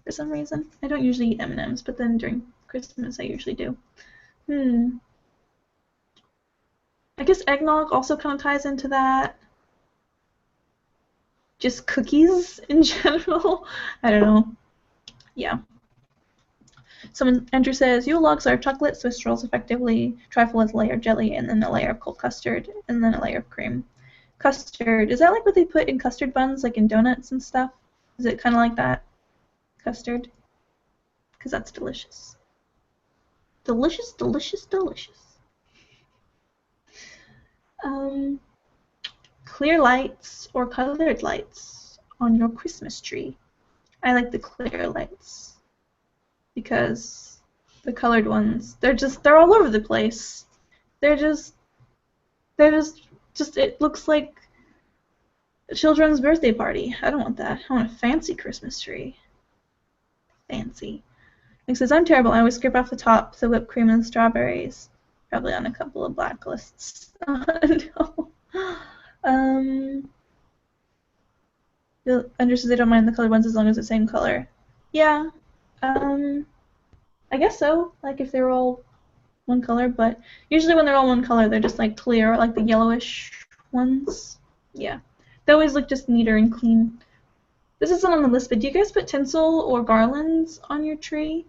For some reason. I don't usually eat M&Ms, but then during Christmas I usually do. I guess eggnog also kind of ties into that. Just cookies in general. I don't know. Yeah. Andrew says, Yule logs are chocolate Swiss rolls, effectively. Trifle is a layer of jelly, and then a layer of cold custard, and then a layer of cream. Custard, is that like what they put in custard buns, like in donuts and stuff? Is it kind of like that? Custard? Because that's delicious. Delicious, delicious, delicious. Clear lights or colored lights on your Christmas tree. I like the clear lights because The colored ones. They're all over the place. They're just it looks like a children's birthday party. I don't want that. I want a fancy Christmas tree. Fancy. It says, I'm terrible. I always scrape off the top the whipped cream and strawberries. Probably on a couple of blacklists. No. Andrew says they don't mind the colored ones as long as it's the same color. Yeah. I guess so. Like if they were all one color, but usually when they're all one color, they're just like clear, like the yellowish ones. Yeah. They always look just neater and clean. This isn't on the list, but do you guys put tinsel or garlands on your tree?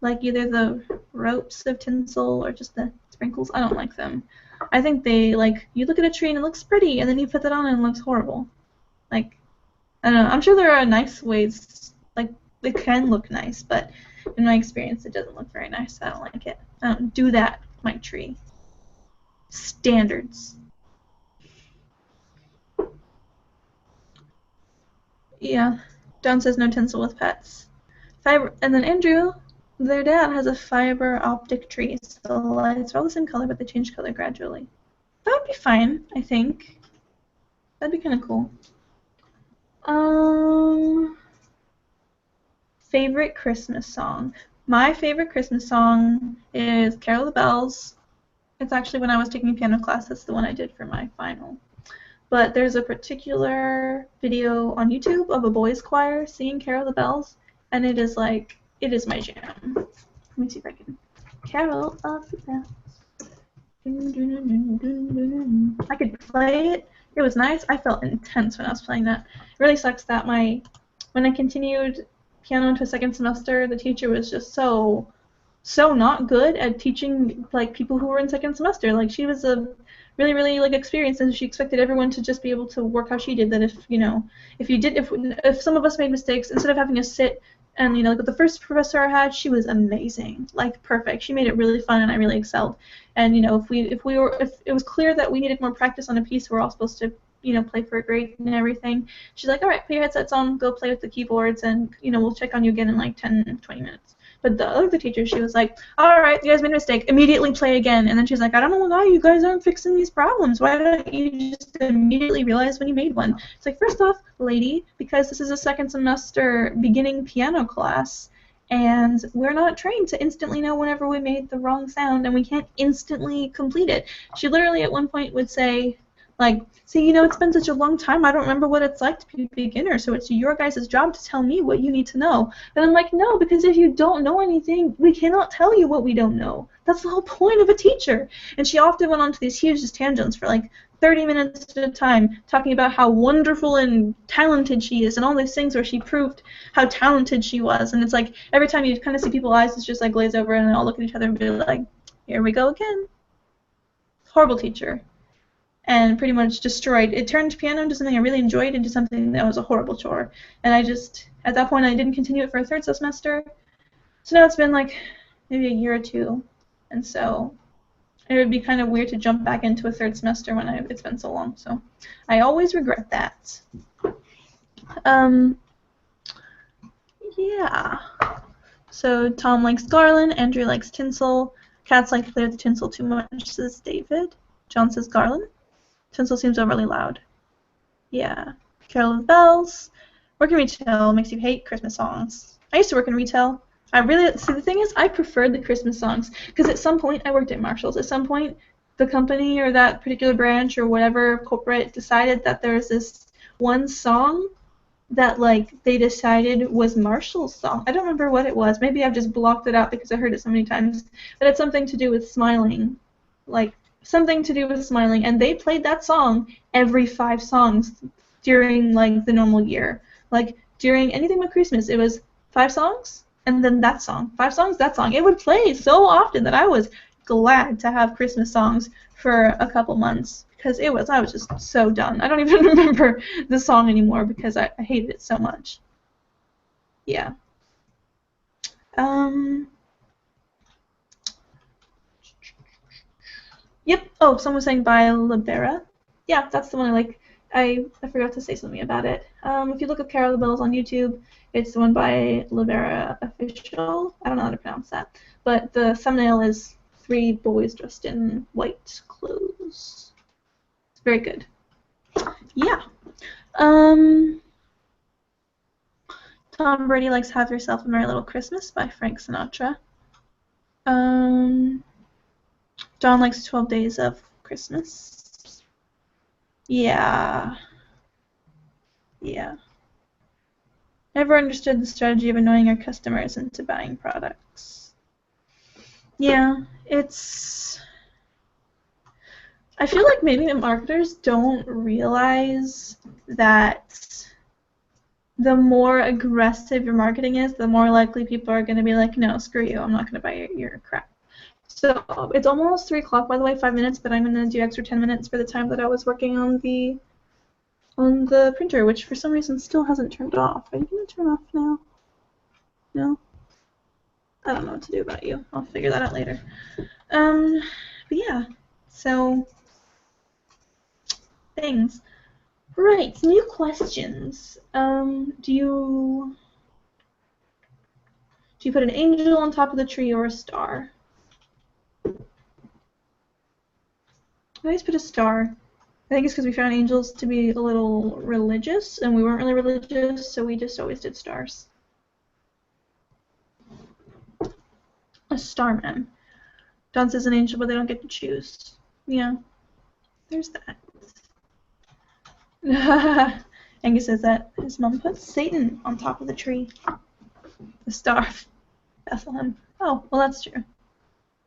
Like either the ropes of tinsel or just the sprinkles? I don't like them. I think they, like, you look at a tree and it looks pretty, and then you put that on and it looks horrible. Like, I don't know. I'm sure there are nice ways, like, they can look nice, but in my experience, it doesn't look very nice. I don't like it. I don't do that with my tree. Standards. Yeah. John says no tinsel with pets. Fiber, and then Andrew, their dad has a fiber optic tree, so the lights are all the same color, but they change color gradually. That would be fine, I think. That'd be kind of cool. Favorite Christmas song. My favorite Christmas song is Carol of the Bells. It's actually when I was taking piano class, that's the one I did for my final. But there's a particular video on YouTube of a boys' choir singing Carol of the Bells, and it is like, it is my jam. Let me see if I can. Carol of the Bells. I could play it. It was nice. I felt intense when I was playing that. It really sucks that when I continued piano into a second semester, the teacher was just so not good at teaching like people who were in second semester. Like she was a really like experienced, and she expected everyone to just be able to work how she did. That if some of us made mistakes, instead of having to sit and like with the first professor I had, she was amazing, like perfect. She made it really fun, and I really excelled. And if it was clear that we needed more practice on a piece, we're all supposed to play for a grade and everything. She's like, all right, put your headsets on, go play with the keyboards, and we'll check on you again in like 10-20 minutes. But the other teacher, she was like, all right, you guys made a mistake, immediately play again. And then she's like, I don't know why you guys aren't fixing these problems. Why don't you just immediately realize when you made one? It's like, first off, lady, because this is a second semester beginning piano class, and we're not trained to instantly know whenever we made the wrong sound, and we can't instantly complete it. She literally at one point would say, like, see, it's been such a long time, I don't remember what it's like to be a beginner, so it's your guys' job to tell me what you need to know. And I'm like, no, because if you don't know anything, we cannot tell you what we don't know. That's the whole point of a teacher. And she often went on to these huge tangents for like 30 minutes at a time, talking about how wonderful and talented she is, and all these things where she proved how talented she was. And it's like, every time you kind of see people's eyes, it's just like glaze over, and they all look at each other and be like, here we go again. Horrible teacher. And pretty much destroyed. It turned piano into something I really enjoyed into something that was a horrible chore. And I just, at that point, I didn't continue it for a third semester. So now it's been like maybe a year or two. And so it would be kind of weird to jump back into a third semester when it's been so long. So I always regret that. Yeah. So Tom likes garland, Andrew likes tinsel. Cats like to play with the tinsel too much, says David. John says garland. Tinsel seems overly loud. Yeah. Carol of the Bells. Working retail makes you hate Christmas songs. I used to work in retail. The thing is, I preferred the Christmas songs, because at some point I worked at Marshall's. At some point, the company or that particular branch or whatever corporate decided that there was this one song that they decided was Marshall's song. I don't remember what it was. Maybe I've just blocked it out because I heard it so many times. But it's something to do with smiling. Something to do with smiling, and they played that song every 5 songs during the normal year. During anything but Christmas, it was 5 songs and then that song. 5 songs, that song. It would play so often that I was glad to have Christmas songs for a couple months, because I was just so done. I don't even remember the song anymore because I hated it so much. Yeah. Yep. Oh, someone was saying by Libera. Yeah, that's the one I like. I forgot to say something about it. If you look up Carol of the Bells on YouTube, It's the one by Libera Official. I don't know how to pronounce that. But the thumbnail is 3 boys dressed in white clothes. It's very good. Yeah. Tom Brady likes Have Yourself a Merry Little Christmas by Frank Sinatra. John likes 12 Days of Christmas. Yeah. Yeah. Never understood the strategy of annoying our customers into buying products. Yeah, I feel like maybe the marketers don't realize that the more aggressive your marketing is, the more likely people are going to be like, no, screw you, I'm not going to buy your crap. So it's almost 3 o'clock, by the way, 5 minutes, but I'm going to do extra 10 minutes for the time that I was working on the printer, which for some reason still hasn't turned off. Are you going to turn off now? No? I don't know what to do about you. I'll figure that out later. But yeah, so things. Right, new questions. Do you put an angel on top of the tree or a star? I always put a star. I think it's because we found angels to be a little religious, and we weren't really religious, so we just always did stars. A starman. Don says an angel, but they don't get to choose. Yeah, there's that. Angus says that his mom puts Satan on top of the tree. The star of Bethlehem. Oh, well, that's true.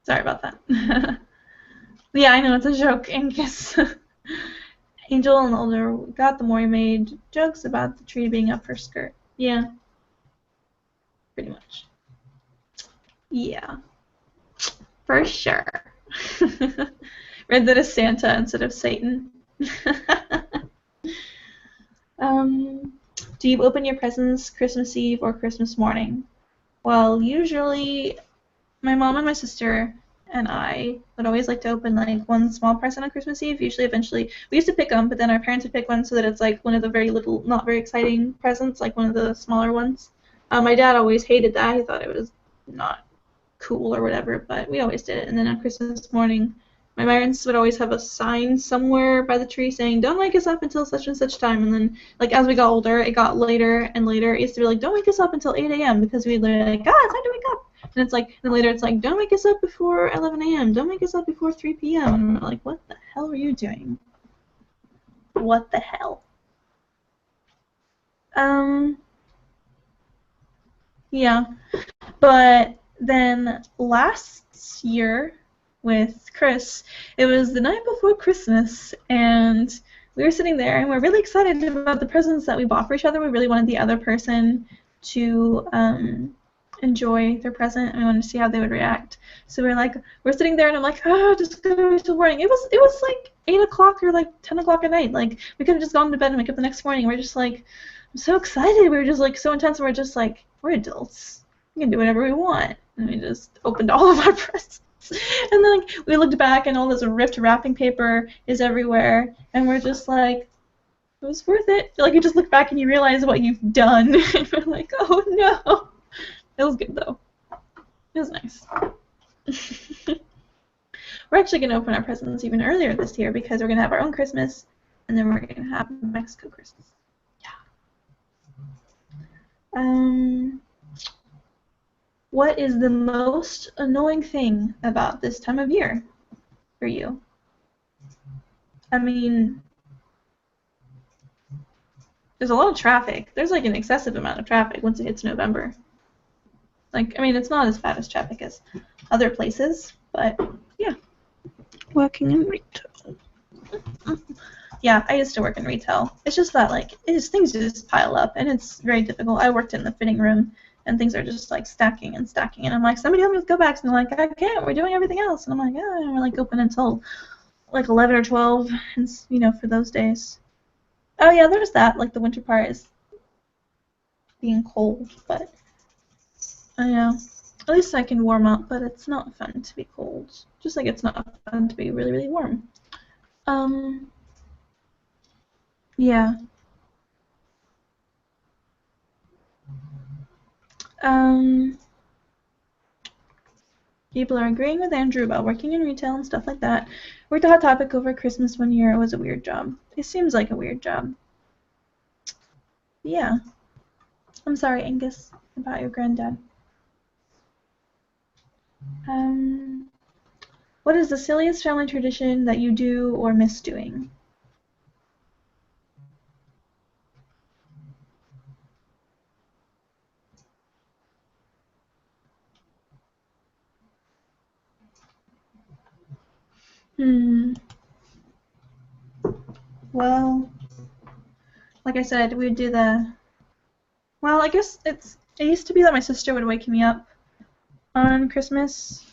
Sorry about that. Yeah, I know, it's a joke, Angus. Angel and the older got, the more he made jokes about the tree being up her skirt. Yeah. Pretty much. Yeah. For sure. Read that as Santa instead of Satan. Do you open your presents Christmas Eve or Christmas morning? Well, usually my mom and my sister and I would always like to open like one small present on Christmas Eve. Usually, eventually, we used to pick them, but then our parents would pick one so that it's like one of the very little, not very exciting presents, like one of the smaller ones. My dad always hated that. He thought it was not cool or whatever, but we always did it. And then on Christmas morning, my parents would always have a sign somewhere by the tree saying, "Don't wake us up until such and such time." And then, like, as we got older, it got later and later. It used to be like, "Don't wake us up until 8 a.m." because we'd be like, it's time to wake up. And it's like, then later it's like, "Don't wake us up before 11 a.m. Don't wake us up before 3 p.m. And we're like, what the hell are you doing? What the hell? Yeah. But then last year with Chris, it was the night before Christmas, and we were sitting there, and we're really excited about the presents that we bought for each other. We really wanted the other person to enjoy their present, and we wanted to see how they would react. So we're sitting there, and I'm like, oh, just gonna wait till morning. It was like 8 o'clock or like 10 o'clock at night. Like, we could have just gone to bed and wake up the next morning. We're just like, I'm so excited. We were just like so intense, and we're just like, we're adults. We can do whatever we want. And we just opened all of our presents. And then we looked back, and all this ripped wrapping paper is everywhere, and we're just like, it was worth it. Like, you just look back and you realize what you've done, and we're like, oh no. It was good though. It was nice. We're actually going to open our presents even earlier this year because we're going to have our own Christmas, and then we're going to have Mexico Christmas. Yeah. What is the most annoying thing about this time of year for you? I mean, there's a lot of traffic. There's like an excessive amount of traffic once it hits November. Like, I mean, it's not as bad as traffic as other places, but yeah. Working in retail. Yeah, I used to work in retail. It's just that, like, things just pile up, and it's very difficult. I worked in the fitting room, and things are just like stacking and stacking, and I'm like, somebody help me with go backs, and they're like, I can't, we're doing everything else, and I'm like, oh, and we're like open until like 11 or 12, and you know, for those days. Oh yeah, there's that. Like the winter part is being cold, but yeah, at least I can warm up, but it's not fun to be cold. Just like it's not fun to be really, really warm. Yeah. Um, People are agreeing with Andrew about working in retail and stuff like that. Worked a Hot Topic over Christmas one year. It was a weird job. It seems like a weird job. Yeah. I'm sorry, Angus, about your granddad. What is the silliest family tradition that you do or miss doing? Well, like I said, we would do well, I guess it used to be that my sister would wake me up on Christmas,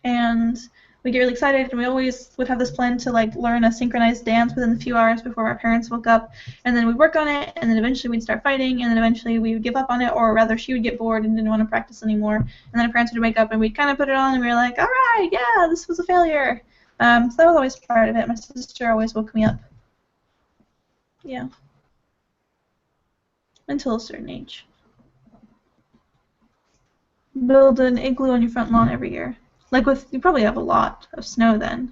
and we get really excited, and we always would have this plan to like learn a synchronized dance within a few hours before our parents woke up, and then we'd work on it, and then eventually we'd start fighting, and then eventually we would give up on it, or rather she would get bored and didn't want to practice anymore, and then our parents would wake up and we'd kind of put it on, and we were like, all right, yeah, this was a failure. So that was always part of it. My sister always woke me up. Yeah. Until a certain age. Build an igloo on your front lawn every year. You probably have a lot of snow then.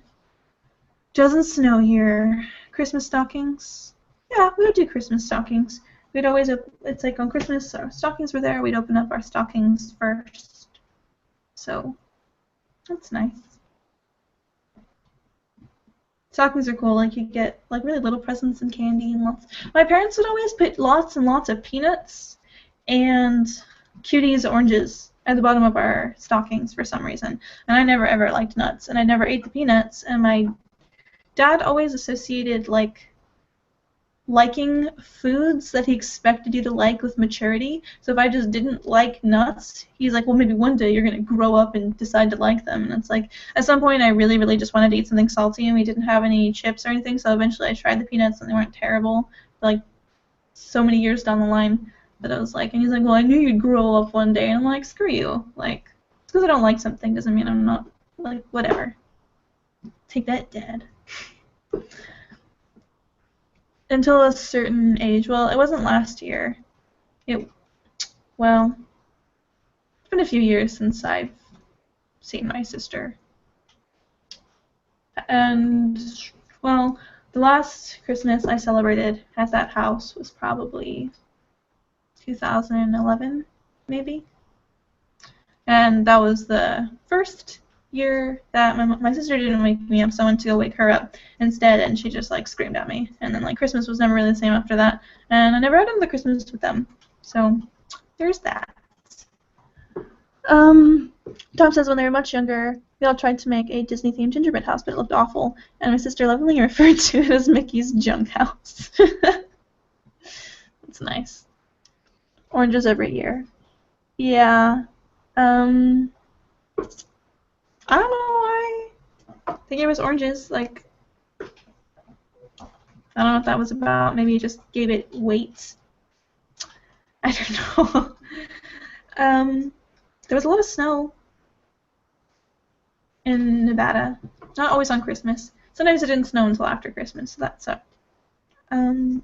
Doesn't snow here. Christmas stockings? Yeah, we would do Christmas stockings. We'd always, it's like on Christmas, our stockings were there, we'd open up our stockings first. So, that's nice. Stockings are cool, like you get like really little presents and candy and lots. My parents would always put lots and lots of peanuts and Cuties oranges at the bottom of our stockings for some reason. And I never ever liked nuts, and I never ate the peanuts, and my dad always associated liking foods that he expected you to like with maturity. So if I just didn't like nuts, he's like, well, maybe one day you're going to grow up and decide to like them. And it's like, at some point I really, really just wanted to eat something salty, and we didn't have any chips or anything, so eventually I tried the peanuts, and they weren't terrible. Like, so many years down the line that I was like, and he's like, well, I knew you'd grow up one day. And I'm like, screw you. Like, just because I don't like something doesn't mean I'm not, like, whatever. Take that, Dad. Until a certain age. Well, it wasn't last year. Well, it's been a few years since I've seen my sister. And, well, the last Christmas I celebrated at that house was probably 2011, maybe. And that was the first year that my sister didn't wake me up, so I went to go wake her up instead, and she just like screamed at me. And then like Christmas was never really the same after that, and I never had another Christmas with them. So there's that. Tom says when they were much younger, we all tried to make a Disney-themed gingerbread house, but it looked awful, and my sister lovingly referred to it as Mickey's junk house. It's nice. Oranges every year. Yeah. I don't know why. They gave us oranges. Like, I don't know what that was about. Maybe it just gave it weight. I don't know. There was a lot of snow in Nevada. Not always on Christmas. Sometimes it didn't snow until after Christmas, so that sucked. I don't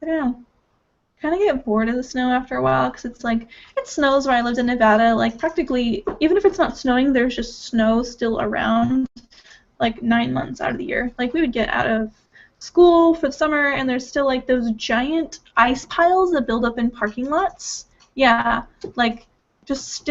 know. Kind of get bored of the snow after a while, because it's like, it snows where I lived in Nevada, like practically, even if it's not snowing, there's just snow still around, like 9 months out of the year. Like, we would get out of school for the summer, and there's still like those giant ice piles that build up in parking lots. Yeah, like just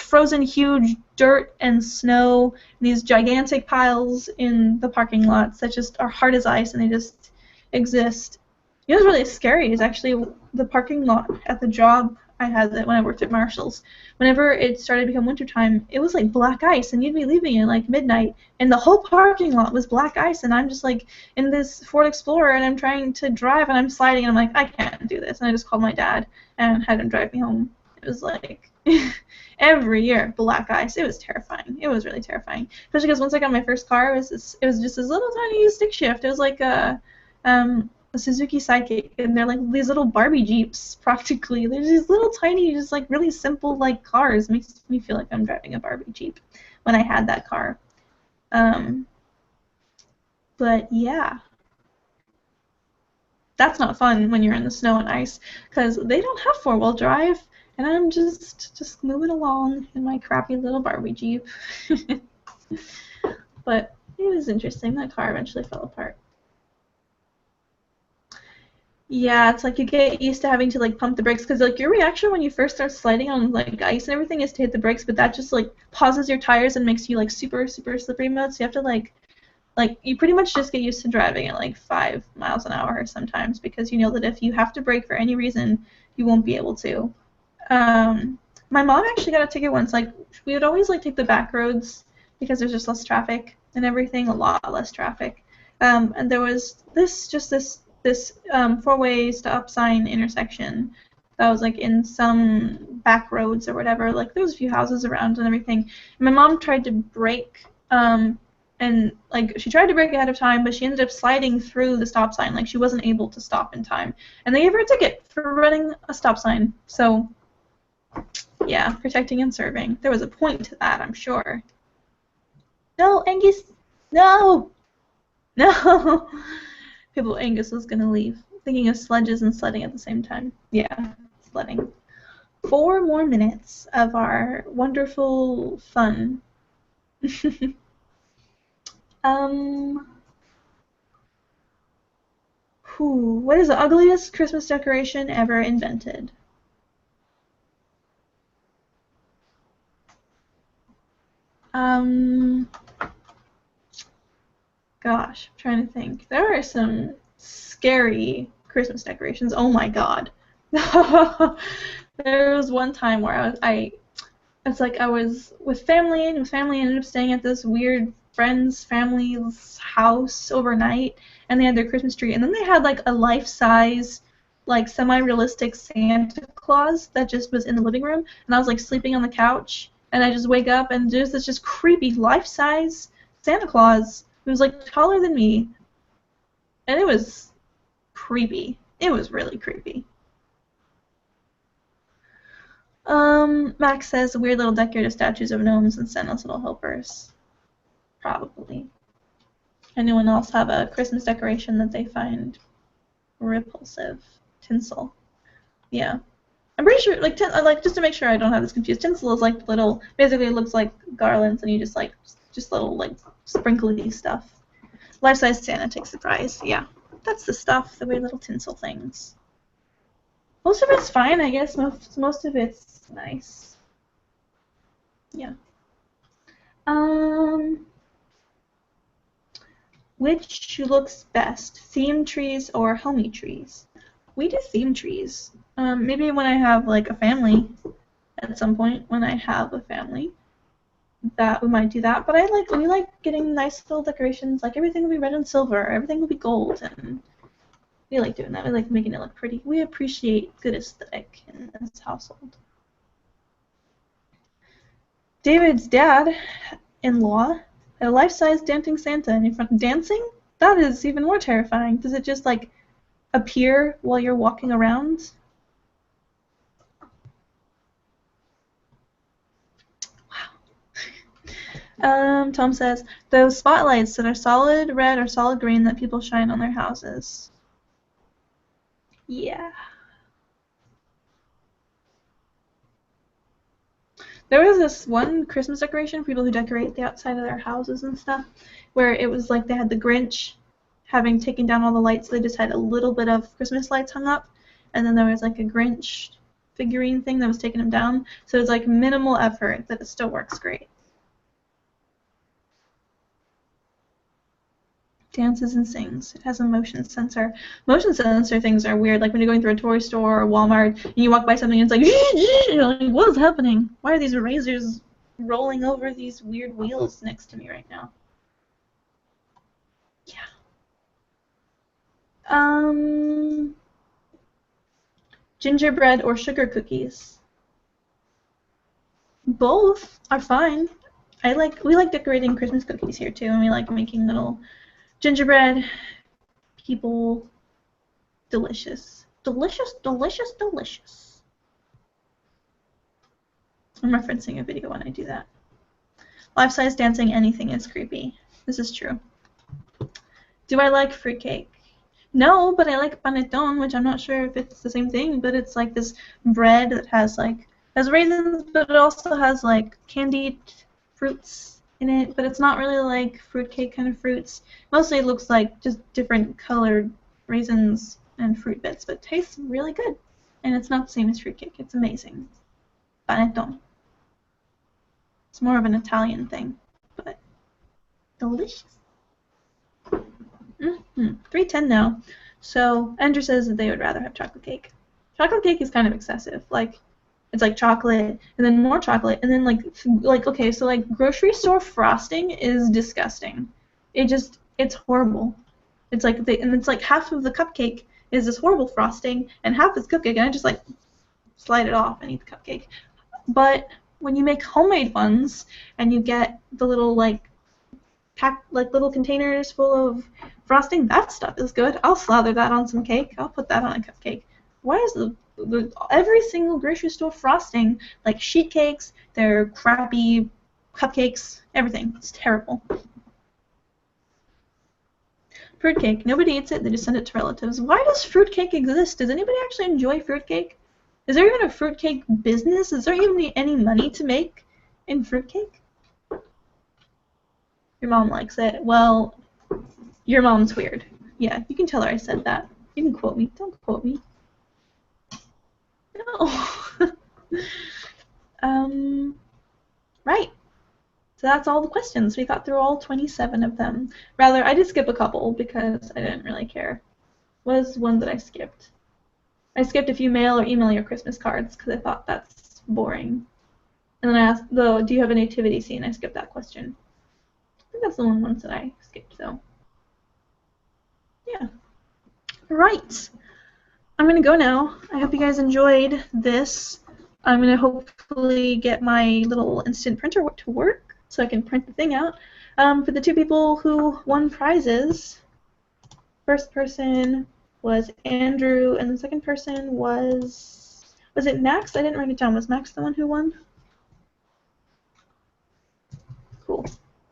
frozen huge dirt and snow, and these gigantic piles in the parking lots that just are hard as ice, and they just exist. You know what's really scary is actually the parking lot at the job I had that when I worked at Marshall's. Whenever it started to become wintertime, it was like black ice, and you'd be leaving at like midnight, and the whole parking lot was black ice, and I'm just like in this Ford Explorer, and I'm trying to drive, and I'm sliding, and I'm like, I can't do this, and I just called my dad and had him drive me home. It was like every year black ice. It was terrifying. It was really terrifying, especially because once I got my first car, it was just this little tiny stick shift. It was like a Suzuki Sidekick, and they're like these little Barbie Jeeps, practically. They're these little tiny, just like really simple like cars. It makes me feel like I'm driving a Barbie Jeep when I had that car. But yeah. That's not fun when you're in the snow and ice, because they don't have four-wheel drive, and I'm just moving along in my crappy little Barbie Jeep. But it was interesting. That car eventually fell apart. Yeah, it's like you get used to having to like pump the brakes, because like your reaction when you first start sliding on like ice and everything is to hit the brakes, but that just like pauses your tires and makes you like super slippery mode. So you have to like you pretty much just get used to driving at like 5 miles an hour sometimes, because you know that if you have to brake for any reason, you won't be able to. My mom actually got a ticket once. Like we would always like take the back roads because there's just less traffic and everything, a lot less traffic. And there was this four-way stop sign intersection that was like in some back roads or whatever. Like there was a few houses around and everything. And my mom tried to brake, and like she tried to brake ahead of time, but she ended up sliding through the stop sign. Like she wasn't able to stop in time, and they gave her a ticket for running a stop sign. So yeah, protecting and serving. There was a point to that, I'm sure. No, Angus! No! No! People, Angus was gonna leave. Thinking of sledges and sledding at the same time. Yeah, sledding. 4 more minutes of our wonderful fun. What is the ugliest Christmas decoration ever invented? Gosh, I'm trying to think. There are some scary Christmas decorations. Oh my god. There was one time where it's like I was with family, and ended up staying at this weird friend's family's house overnight, and they had their Christmas tree, and then they had like a life-size, like semi-realistic Santa Claus that just was in the living room, and I was like sleeping on the couch, and I just wake up and there's this just creepy life-size Santa Claus who was like taller than me, and it was creepy. It was really creepy. Max says weird little decorated statues of gnomes and Santa's little helpers. Probably. Anyone else have a Christmas decoration that they find repulsive? Tinsel. Yeah. I'm pretty sure, like just to make sure I don't have this confused, tinsel is like little, basically it looks like garlands, and you just little like sprinkly stuff. Life-size Santa takes the prize. Yeah. That's the stuff, the weird little tinsel things. Most of it's fine, I guess. Most of it's nice. Yeah. Which looks best, theme trees or homey trees? We do theme trees. Maybe when I have like a family at some point, when I have a family, that we might do that. But we like getting nice little decorations. Like everything will be red and silver, everything will be gold, and we like doing that. We like making it look pretty. We appreciate good aesthetic in this household. David's dad-in-law had a life-size dancing Santa in front. Dancing? That is even more terrifying. Does it just like appear while you're walking around? Wow. Tom says those spotlights that are solid red or solid green that people shine on their houses. Yeah. There was this one Christmas decoration for people who decorate the outside of their houses and stuff, where it was like they had the Grinch having taken down all the lights, so they just had a little bit of Christmas lights hung up, and then there was like a Grinch figurine thing that was taking them down, so it's like minimal effort, but it still works great. Dances and sings. It has a motion sensor. Motion sensor things are weird. Like when you're going through a toy store or Walmart and you walk by something and it's like, you're like, what is happening? Why are these erasers rolling over these weird wheels next to me right now? Yeah. Gingerbread or sugar cookies? Both are fine. We like decorating Christmas cookies here too, and we like making little gingerbread people. Delicious. Delicious, delicious, delicious. I'm referencing a video when I do that. Life-size dancing, anything is creepy. This is true. Do I like fruitcake? No, but I like panettone, which I'm not sure if it's the same thing, but it's like this bread that has raisins, but it also has like candied fruits in it, but it's not really like fruitcake kind of fruits. Mostly it looks like just different colored raisins and fruit bits, but it tastes really good. And it's not the same as fruitcake. It's amazing. Panettone. It's more of an Italian thing, but delicious. 3:10 now. So Andrew says that they would rather have chocolate cake. Chocolate cake is kind of excessive. Like, it's like chocolate and then more chocolate and then like okay, so like grocery store frosting is disgusting. It's horrible. It's like and it's like half of the cupcake is this horrible frosting and half is cupcake, and I just like slide it off and eat the cupcake. But when you make homemade ones and you get the little like little containers full of frosting, that stuff is good. I'll slather that on some cake. I'll put that on a cupcake. Why is every single grocery store frosting like sheet cakes? They're crappy cupcakes. Everything. It's terrible. Fruitcake. Nobody eats it. They just send it to relatives. Why does fruitcake exist? Does anybody actually enjoy fruitcake? Is there even a fruitcake business? Is there even any money to make in fruitcake? Your mom likes it. Well, your mom's weird. Yeah, you can tell her I said that. You can quote me. Don't quote me. No. Right. So that's all the questions. We got through all 27 of them. Rather, I did skip a couple because I didn't really care. What was one that I skipped? I skipped if you mail or email your Christmas cards because I thought that's boring. And then I asked, do you have a nativity scene? I skipped that question. I think that's the only ones that I skipped, though. Yeah. Right. I'm going to go now. I hope you guys enjoyed this. I'm going to hopefully get my little instant printer to work so I can print the thing out. For the 2 people who won prizes, first person was Andrew, and the second person was it Max? I didn't write it down. Was Max the one who won? Cool.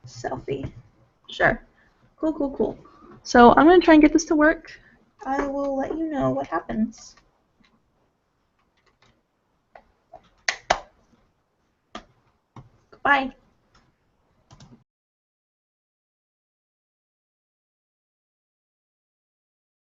Selfie. Sure. Cool. So I'm going to try and get this to work. I will let you know what happens. Bye.